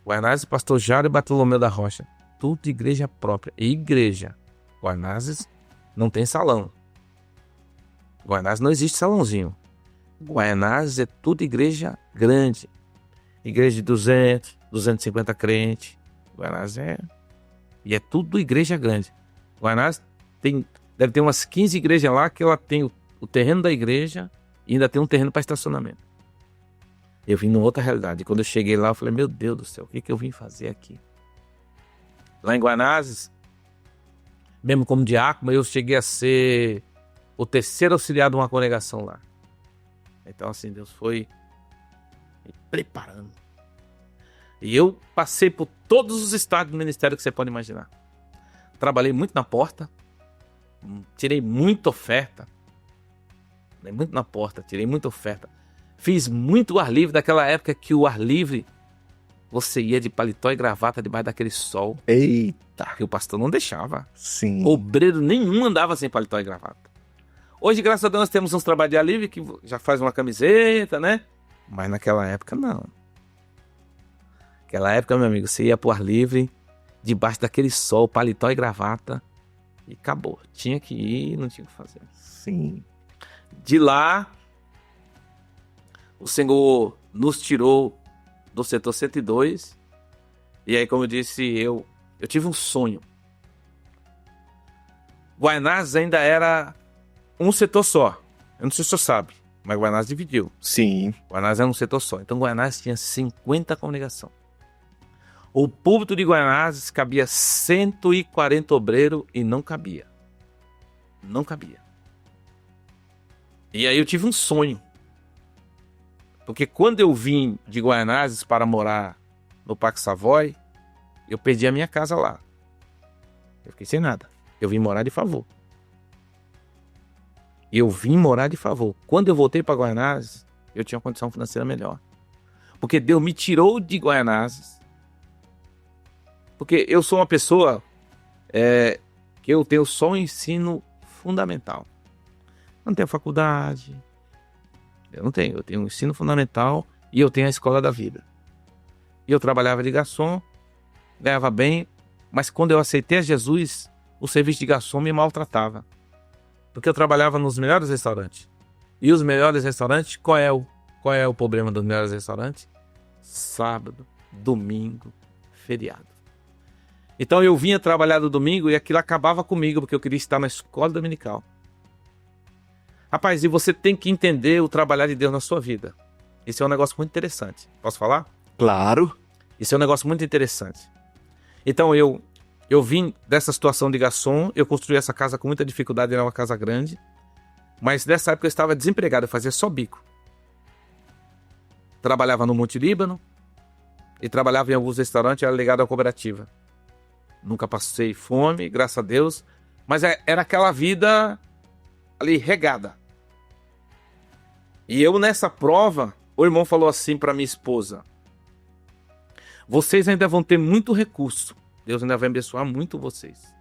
Guaianazes, Pastor Jário e Bartolomeu da Rocha. Tudo igreja própria. Igreja. Guaianazes não tem salão. Guaianazes não existe salãozinho. Guaianazes é tudo igreja grande. Igreja de 200, 250 crentes. Guaianazes é... E é tudo igreja grande. Guaianazes deve ter umas 15 igrejas lá que ela tem o terreno da igreja e ainda tem um terreno para estacionamento. Eu vim numa outra realidade. Quando eu cheguei lá, eu falei, meu Deus do céu, o que eu vim fazer aqui? Lá em Guaianazes, mesmo como diácono, eu cheguei a ser o terceiro auxiliar de uma congregação lá. Então, assim, Deus foi me preparando. E eu passei por todos os estágios do ministério que você pode imaginar. Trabalhei muito na porta, tirei muita oferta. Muito na porta, tirei muita oferta. Fiz muito ar livre, daquela época que o ar livre, você ia de paletó e gravata debaixo daquele sol. Eita. Que o pastor não deixava. Sim. Obreiro nenhum andava sem paletó e gravata. Hoje, graças a Deus, nós temos uns trabalhos de ar livre que já faz uma camiseta, né? Mas naquela época, não. Naquela época, meu amigo, você ia pro ar livre, debaixo daquele sol, paletó e gravata, e acabou. Tinha que ir, não tinha o que fazer. Sim. De lá, o Senhor nos tirou do setor 102. E aí, como eu disse, eu tive um sonho. Guaianazes ainda era um setor só. Eu não sei se você sabe, mas Guaianazes dividiu. Sim. Guaianazes era um setor só. Então, Guaianazes tinha 50 congregações. O púlpito de Guaianazes cabia 140 obreiros e não cabia. Não cabia. E aí eu tive um sonho. Porque quando eu vim de Guaianazes para morar no Parque Savoy, eu perdi a minha casa lá. Eu fiquei sem nada. Eu vim morar de favor. Eu vim morar de favor. Quando eu voltei para Guaianazes, eu tinha uma condição financeira melhor. Porque Deus me tirou de Guaianazes. Porque eu sou uma pessoa que eu tenho só um ensino fundamental. Não tenho faculdade. Eu tenho um ensino fundamental e eu tenho a escola da vida. E eu trabalhava de garçom, ganhava bem, mas quando eu aceitei a Jesus, o serviço de garçom me maltratava. Porque eu trabalhava nos melhores restaurantes. E os melhores restaurantes, qual é o problema dos melhores restaurantes? Sábado, domingo, feriado. Então eu vinha trabalhar no domingo e aquilo acabava comigo, porque eu queria estar na escola dominical. Rapaz, e você tem que entender o trabalhar de Deus na sua vida. Isso é um negócio muito interessante. Posso falar? Claro. Isso é um negócio muito interessante. Então eu vim dessa situação de garçom, eu construí essa casa com muita dificuldade, era uma casa grande, mas nessa época eu estava desempregado, eu fazia só bico. Trabalhava no Monte Líbano e trabalhava em alguns restaurantes, era ligado à cooperativa. Nunca passei fome, graças a Deus, mas era aquela vida ali regada. E eu nessa prova, o irmão falou assim para minha esposa: vocês ainda vão ter muito recurso, Deus ainda vai abençoar muito vocês.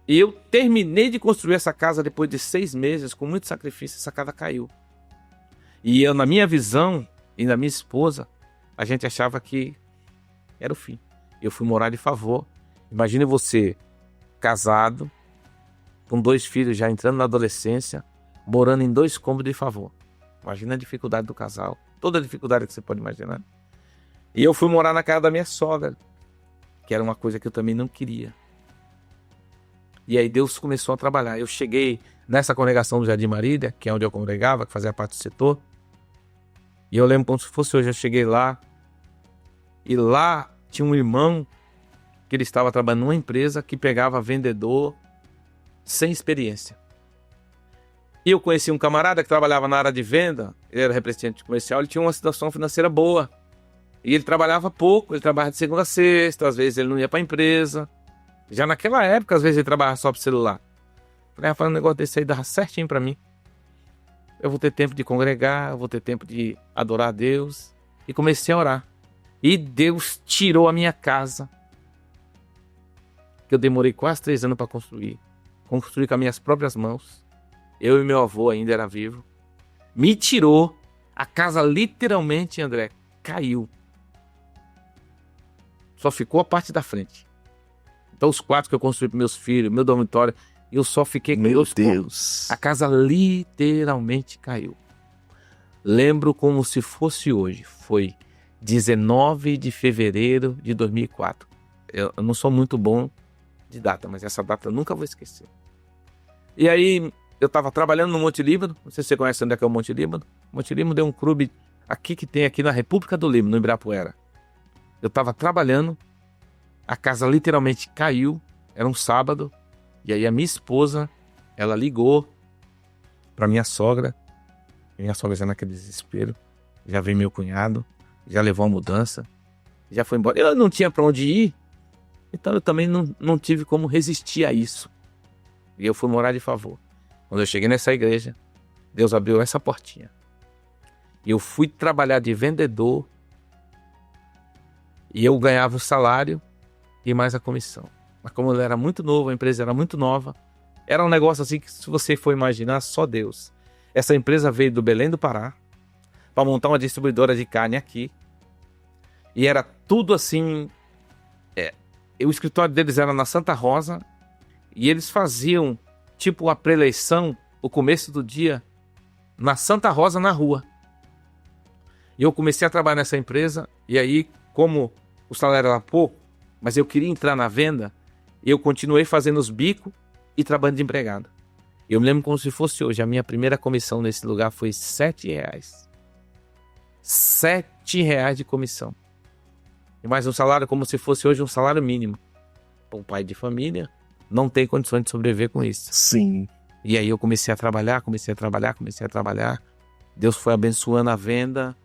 E eu terminei de construir essa casa depois de 6 meses, com muito sacrifício, essa casa caiu. E eu, na minha visão, e na minha esposa, a gente achava que era o fim. Eu fui morar de favor. Imagine você, casado, com 2 filhos já entrando na adolescência, morando em 2 cômodos de favor. Imagina a dificuldade do casal, toda a dificuldade que você pode imaginar. E eu fui morar na casa da minha sogra, que era uma coisa que eu também não queria. E aí Deus começou a trabalhar. Eu cheguei nessa congregação do Jardim Marília, que é onde eu congregava, que fazia parte do setor. E eu lembro como se fosse hoje, eu cheguei lá, e lá tinha um irmão que ele estava trabalhando numa empresa que pegava vendedor sem experiência. E eu conheci um camarada que trabalhava na área de venda, ele era representante comercial, ele tinha uma situação financeira boa. E ele trabalhava pouco, ele trabalhava de segunda a sexta, às vezes ele não ia para a empresa. Já naquela época, às vezes ele trabalhava só para o celular. Falei, Rafael, um negócio desse aí dava certinho para mim. Eu vou ter tempo de congregar, eu vou ter tempo de adorar a Deus. E comecei a orar. E Deus tirou a minha casa, que eu demorei quase 3 anos para construir. Construí com as minhas próprias mãos. Eu e meu avô ainda era vivo. Me tirou. A casa literalmente, André, caiu. Só ficou a parte da frente. Então os quartos que eu construí para meus filhos, meu dormitório, eu só fiquei com Meu Deus. A casa literalmente caiu. Lembro como se fosse hoje. Foi 19 de fevereiro de 2004. Eu não sou muito bom de data, mas essa data eu nunca vou esquecer. E aí eu estava trabalhando no Monte Líbano. Não sei se você conhece onde é que é o Monte Líbano. O Monte Líbano é um clube aqui que tem aqui na República do Líbano, no Ibirapuera. Eu estava trabalhando, a casa literalmente caiu, era um sábado, e aí a minha esposa, ela ligou para minha sogra já naquele desespero, já veio meu cunhado, já levou a mudança, já foi embora. Eu não tinha para onde ir, então eu também não tive como resistir a isso. E eu fui morar de favor. Quando eu cheguei nessa igreja, Deus abriu essa portinha. E eu fui trabalhar de vendedor, e eu ganhava o salário e mais a comissão. Mas como eu era muito novo, a empresa era muito nova, era um negócio assim que, se você for imaginar, só Deus. Essa empresa veio do Belém do Pará para montar uma distribuidora de carne aqui. E era tudo assim... o escritório deles era na Santa Rosa e eles faziam tipo a pré-eleição, o começo do dia, na Santa Rosa, na rua. E eu comecei a trabalhar nessa empresa e aí, como o salário era pouco, mas eu queria entrar na venda, eu continuei fazendo os bicos e trabalhando de empregado. Eu me lembro como se fosse hoje, a minha primeira comissão nesse lugar foi R$7. R$7 de comissão. E mais um salário como se fosse hoje um salário mínimo. Um pai de família não tem condições de sobreviver com isso. Sim. E aí eu comecei a trabalhar. Deus foi abençoando a venda.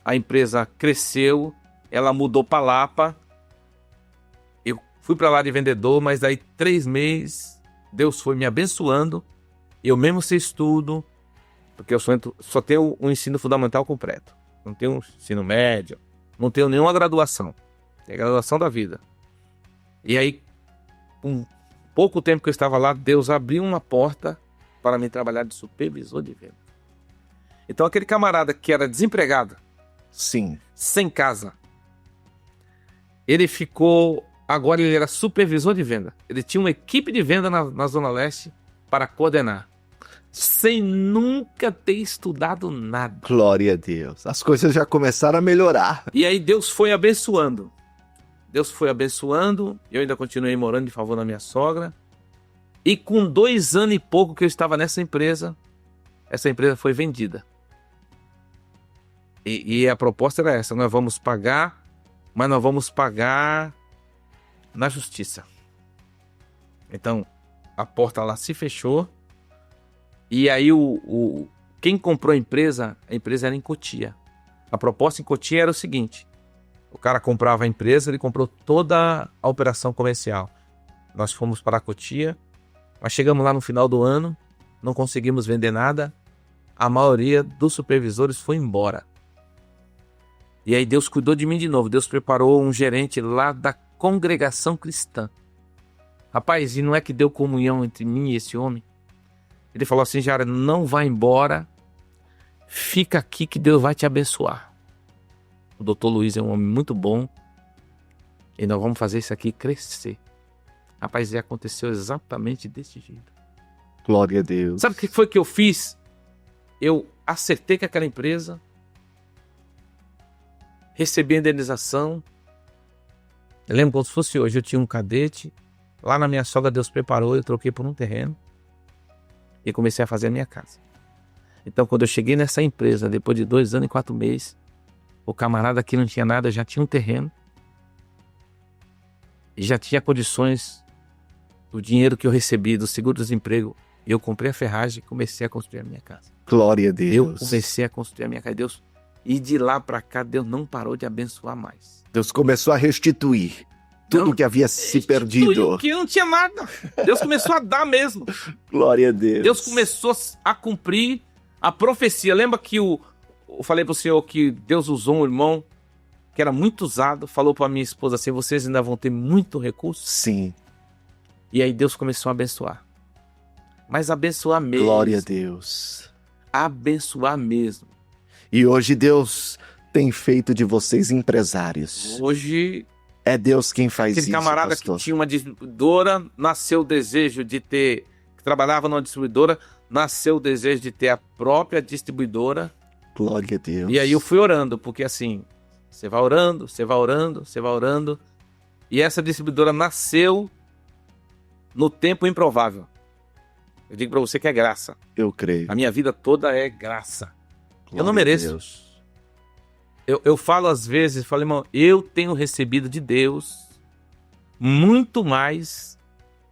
A empresa cresceu. Ela mudou para Lapa. Eu fui para lá de vendedor, mas daí 3 meses Deus foi me abençoando. Eu mesmo sei estudo, porque eu só tenho um ensino fundamental completo. Não tenho um ensino médio, não tenho nenhuma graduação. É a graduação da vida. E aí, com pouco tempo que eu estava lá, Deus abriu uma porta para me trabalhar de supervisor de venda. Então aquele camarada que era desempregado, Sim. sem casa, ele ficou, agora ele era supervisor de venda. Ele tinha uma equipe de venda na Zona Leste para coordenar, sem nunca ter estudado nada. Glória a Deus. As coisas já começaram a melhorar. E aí Deus foi abençoando. Eu ainda continuei morando de favor na minha sogra. E com 2 anos e pouco que eu estava nessa empresa, essa empresa foi vendida. E a proposta era essa: nós vamos pagar, mas nós vamos pagar na justiça. Então, a porta lá se fechou. E aí, quem comprou a empresa era em Cotia. A proposta em Cotia era o seguinte: o cara comprava a empresa, ele comprou toda a operação comercial. Nós fomos para Cotia, mas chegamos lá no final do ano, não conseguimos vender nada, a maioria dos supervisores foi embora. E aí Deus cuidou de mim de novo, Deus preparou um gerente lá da congregação cristã. Rapaz, e não é que deu comunhão entre mim e esse homem? Ele falou assim: Jara, não vai embora, fica aqui que Deus vai te abençoar. O doutor Luiz é um homem muito bom e nós vamos fazer isso aqui crescer. Rapaz, e aconteceu exatamente desse jeito. Glória a Deus. Sabe o que foi que eu fiz? Eu acertei com aquela empresa, recebi a indenização. Eu lembro como se fosse hoje, eu tinha um cadete, lá na minha sogra Deus preparou, eu troquei por um terreno e comecei a fazer a minha casa. Então, quando eu cheguei nessa empresa, depois de 2 anos e 4 meses, o camarada que não tinha nada já tinha um terreno e já tinha condições do dinheiro que eu recebi do seguro-desemprego. Eu comprei a ferragem e comecei a construir a minha casa. Glória a Deus. Eu comecei a construir a minha casa. Deus, e de lá para cá, Deus não parou de abençoar mais. Deus começou a restituir tudo que havia se perdido. Que não tinha nada. Deus começou a dar mesmo. Glória a Deus. Deus começou a cumprir a profecia. Lembra que eu falei para o Senhor que Deus usou um irmão que era muito usado, falou para minha esposa assim: vocês ainda vão ter muito recurso? Sim. E aí Deus começou a abençoar. Mas abençoar mesmo. Glória a Deus. Abençoar mesmo. E hoje Deus tem feito de vocês empresários. Hoje é Deus quem faz isso, aquele camarada pastor. Que tinha uma distribuidora, nasceu o desejo de ter, que trabalhava numa distribuidora, nasceu o desejo de ter a própria distribuidora. Glória a Deus. E aí eu fui orando, porque assim, você vai orando, você vai orando, você vai orando. E essa distribuidora nasceu no tempo improvável. Eu digo pra você que é graça. Eu creio. A minha vida toda é graça. Glória eu não mereço. a Deus. Eu falo às vezes, falo, irmão, eu tenho recebido de Deus muito mais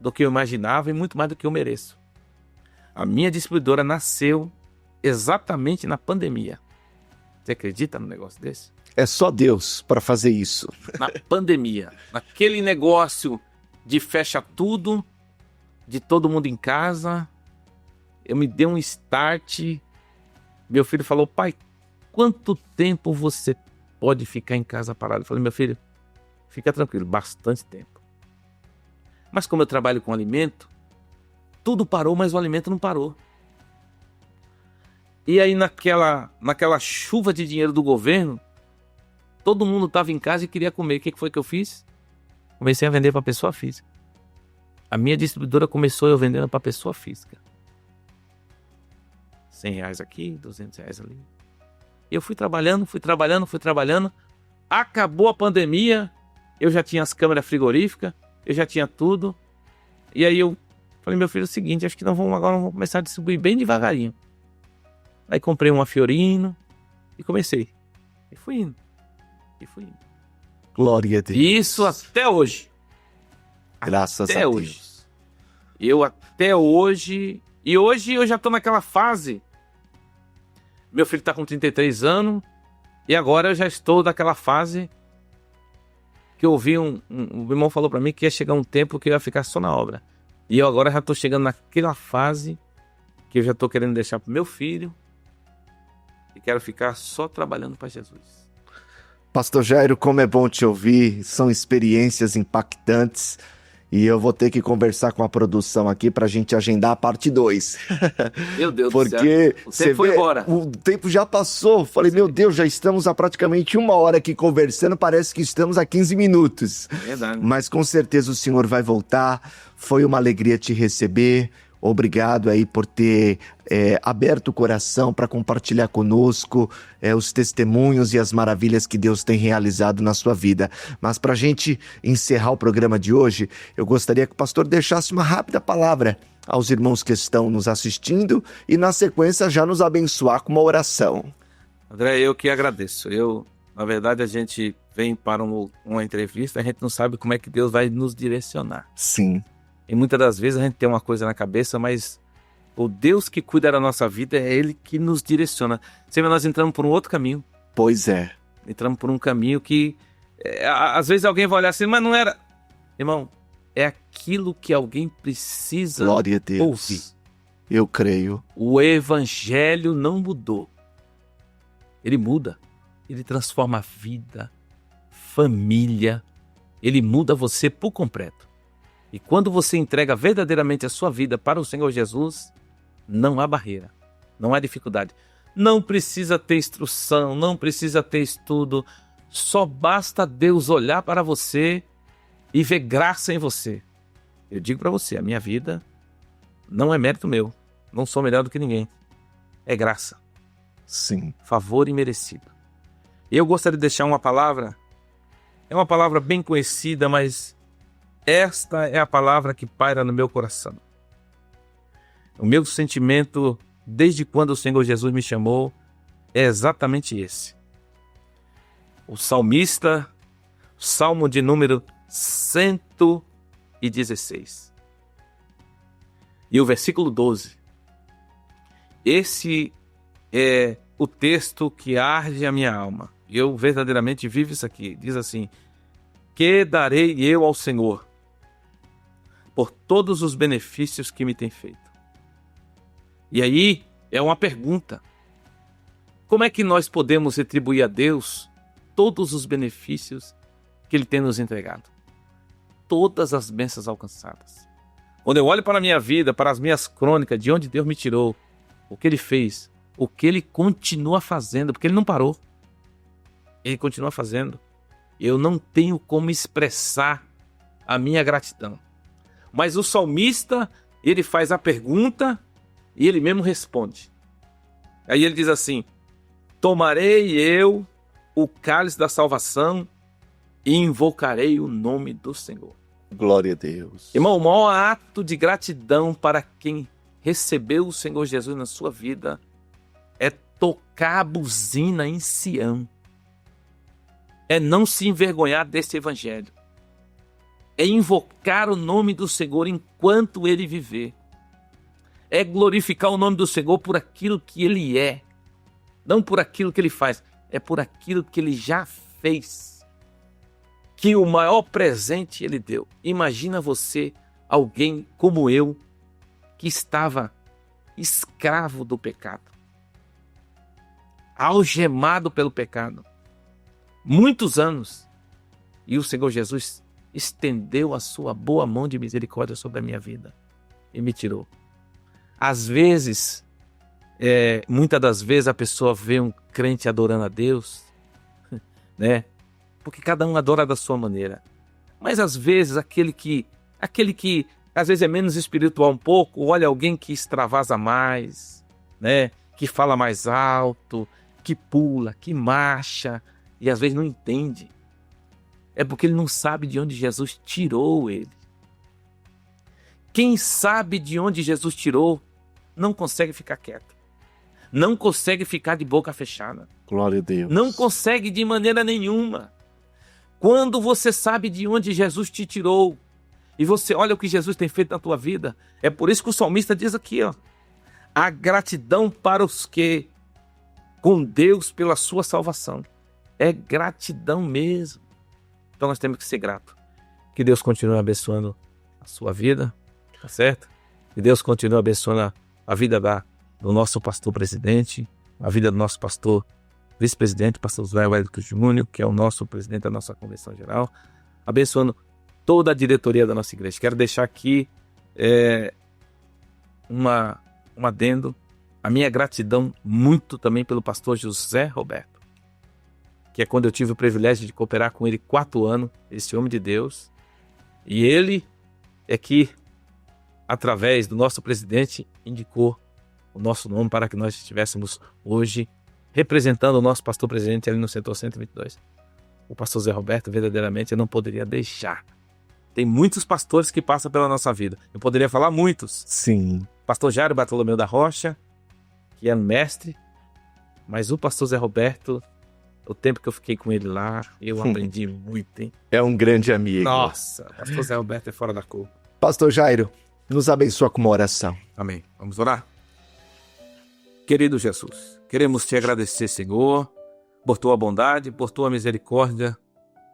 do que eu imaginava e muito mais do que eu mereço. A minha distribuidora nasceu exatamente na pandemia. Você acredita num negócio desse? É só Deus para fazer isso. Na pandemia. Naquele negócio de fecha tudo, de todo mundo em casa, eu me dei um start. Meu filho falou: pai, quanto tempo você pode ficar em casa parado? Eu falei: meu filho, fica tranquilo, bastante tempo. Mas como eu trabalho com alimento, tudo parou, mas o alimento não parou. E aí naquela chuva de dinheiro do governo, todo mundo estava em casa e queria comer. O que foi que eu fiz? Comecei a vender para pessoa física. A minha distribuidora começou eu vendendo para pessoa física. R$100 aqui, R$200 ali. E eu fui trabalhando. Acabou a pandemia, eu já tinha as câmeras frigoríficas, eu já tinha tudo. E aí eu falei: meu filho, é o seguinte, acho que agora vamos começar a distribuir bem devagarinho. Aí comprei uma Fiorino e comecei. E fui indo. Glória a Deus. Isso até hoje. Graças até a hoje. Deus. Eu até hoje. E hoje eu já tô naquela fase. Meu filho tá com 33 anos. E agora eu já estou naquela fase que eu ouvi o irmão falou pra mim que ia chegar um tempo que eu ia ficar só na obra. E eu agora já tô chegando naquela fase que eu já tô querendo deixar pro meu filho. E quero ficar só trabalhando para Jesus. Pastor Jairo, como é bom te ouvir. São experiências impactantes. E eu vou ter que conversar com a produção aqui pra gente agendar a parte 2. Meu Deus do céu. Porque o tempo foi embora. O tempo já passou. Falei, meu Deus, já estamos há praticamente 1 hora aqui conversando. Parece que estamos há 15 minutos. Verdade. Mas com certeza o senhor vai voltar. Foi uma alegria te receber. Obrigado aí por ter aberto o coração para compartilhar conosco os testemunhos e as maravilhas que Deus tem realizado na sua vida. Mas para a gente encerrar o programa de hoje, eu gostaria que o pastor deixasse uma rápida palavra aos irmãos que estão nos assistindo e na sequência já nos abençoar com uma oração. André, eu que agradeço. Na verdade, a gente vem para uma entrevista, a gente não sabe como é que Deus vai nos direcionar. Sim. E muitas das vezes a gente tem uma coisa na cabeça, mas o Deus que cuida da nossa vida é Ele que nos direciona. Sempre nós entramos por um outro caminho. Pois é. Entramos por um caminho que, às vezes alguém vai olhar assim, mas não era... Irmão, é aquilo que alguém precisa Glória a Deus. ouvir. Eu creio. O evangelho não mudou. Ele muda. Ele transforma a vida, família. Ele muda você por completo. E quando você entrega verdadeiramente a sua vida para o Senhor Jesus, não há barreira, não há dificuldade. Não precisa ter instrução, não precisa ter estudo. Só basta Deus olhar para você e ver graça em você. Eu digo para você, a minha vida não é mérito meu. Não sou melhor do que ninguém. É graça. Sim. Favor imerecido. Eu gostaria de deixar uma palavra. É uma palavra bem conhecida, mas esta é a palavra que paira no meu coração. O meu sentimento, desde quando o Senhor Jesus me chamou, é exatamente esse. O salmista, Salmo de número 116. E o versículo 12. Esse é o texto que arde a minha alma. Eu verdadeiramente vivo isso aqui. Diz assim: que darei eu ao Senhor por todos os benefícios que me tem feito? E aí é uma pergunta. Como é que nós podemos retribuir a Deus todos os benefícios que Ele tem nos entregado? Todas as bênçãos alcançadas. Quando eu olho para a minha vida, para as minhas crônicas, de onde Deus me tirou, o que Ele fez, o que Ele continua fazendo, porque Ele não parou. Ele continua fazendo. Eu não tenho como expressar a minha gratidão. Mas o salmista, ele faz a pergunta e ele mesmo responde. Aí ele diz assim: tomarei eu o cálice da salvação e invocarei o nome do Senhor. Glória a Deus. Irmão, o maior ato de gratidão para quem recebeu o Senhor Jesus na sua vida é tocar a buzina em Sião. É não se envergonhar desse evangelho. É invocar o nome do Senhor enquanto Ele viver. É glorificar o nome do Senhor por aquilo que Ele é. Não por aquilo que Ele faz. É por aquilo que Ele já fez. Que o maior presente Ele deu. Imagina você, alguém como eu, que estava escravo do pecado. Algemado pelo pecado. Muitos anos. E o Senhor Jesus estendeu a sua boa mão de misericórdia sobre a minha vida e me tirou. Às vezes, muitas das vezes a pessoa vê um crente adorando a Deus, né? Porque cada um adora da sua maneira. Mas às vezes aquele que às vezes é menos espiritual um pouco, olha alguém que extravasa mais, né? Que fala mais alto, que pula, que marcha, e às vezes não entende. É porque ele não sabe de onde Jesus tirou ele. Quem sabe de onde Jesus tirou, não consegue ficar quieto. Não consegue ficar de boca fechada. Glória a Deus. Não consegue de maneira nenhuma. Quando você sabe de onde Jesus te tirou, e você olha o que Jesus tem feito na tua vida, é por isso que o salmista diz aqui, ó, a gratidão para os que, com Deus pela sua salvação. É gratidão mesmo. Então nós temos que ser gratos. Que Deus continue abençoando a sua vida, tá certo? Que Deus continue abençoando a vida do nosso pastor presidente, a vida do nosso pastor vice-presidente, pastor José Wellington Júnior, que é o nosso presidente da nossa convenção geral, abençoando toda a diretoria da nossa igreja. Quero deixar aqui um adendo, a minha gratidão muito também pelo pastor José Roberto, que é quando eu tive o privilégio de cooperar com ele 4 anos, esse homem de Deus. E ele é que, através do nosso presidente, indicou o nosso nome para que nós estivéssemos hoje representando o nosso pastor presidente ali no setor 122. O pastor Zé Roberto, verdadeiramente, eu não poderia deixar. Tem muitos pastores que passam pela nossa vida. Eu poderia falar muitos. Sim. Pastor Jairo Bartolomeu da Rocha, que é mestre, Mas o pastor Zé Roberto, o tempo que eu fiquei com ele lá, eu aprendi muito, hein? É um grande amigo. Nossa, o pastor Zé Roberto é fora da curva. Pastor Jairo, nos abençoa com uma oração. Amém. Vamos orar? Querido Jesus, queremos te agradecer, Senhor, por tua bondade, por tua misericórdia,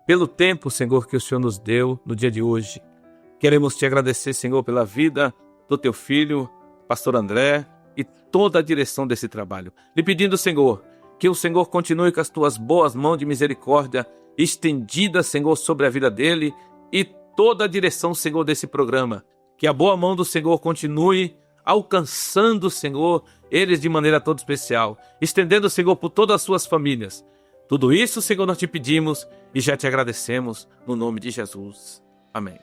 pelo tempo, Senhor, que o Senhor nos deu no dia de hoje. Queremos te agradecer, Senhor, pela vida do teu filho, pastor André, e toda a direção desse trabalho. Lhe pedindo, Senhor, que o Senhor continue com as tuas boas mãos de misericórdia estendidas, Senhor, sobre a vida dele e toda a direção, Senhor, desse programa. Que a boa mão do Senhor continue alcançando, Senhor, eles de maneira toda especial, estendendo, Senhor, por todas as suas famílias. Tudo isso, Senhor, nós te pedimos e já te agradecemos no nome de Jesus. Amém.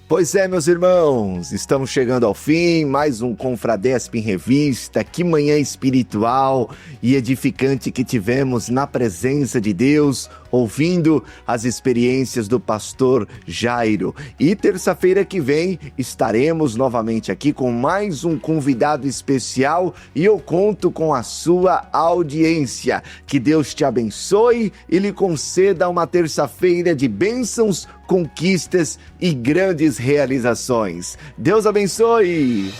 Pois é, meus irmãos, estamos chegando ao fim, mais um Confradesp em Revista. Que manhã espiritual e edificante que tivemos na presença de Deus, ouvindo as experiências do pastor Jairo. E terça-feira que vem estaremos novamente aqui com mais um convidado especial e eu conto com a sua audiência. Que Deus te abençoe e lhe conceda uma terça-feira de bênçãos, conquistas e grandes realizações. Deus abençoe!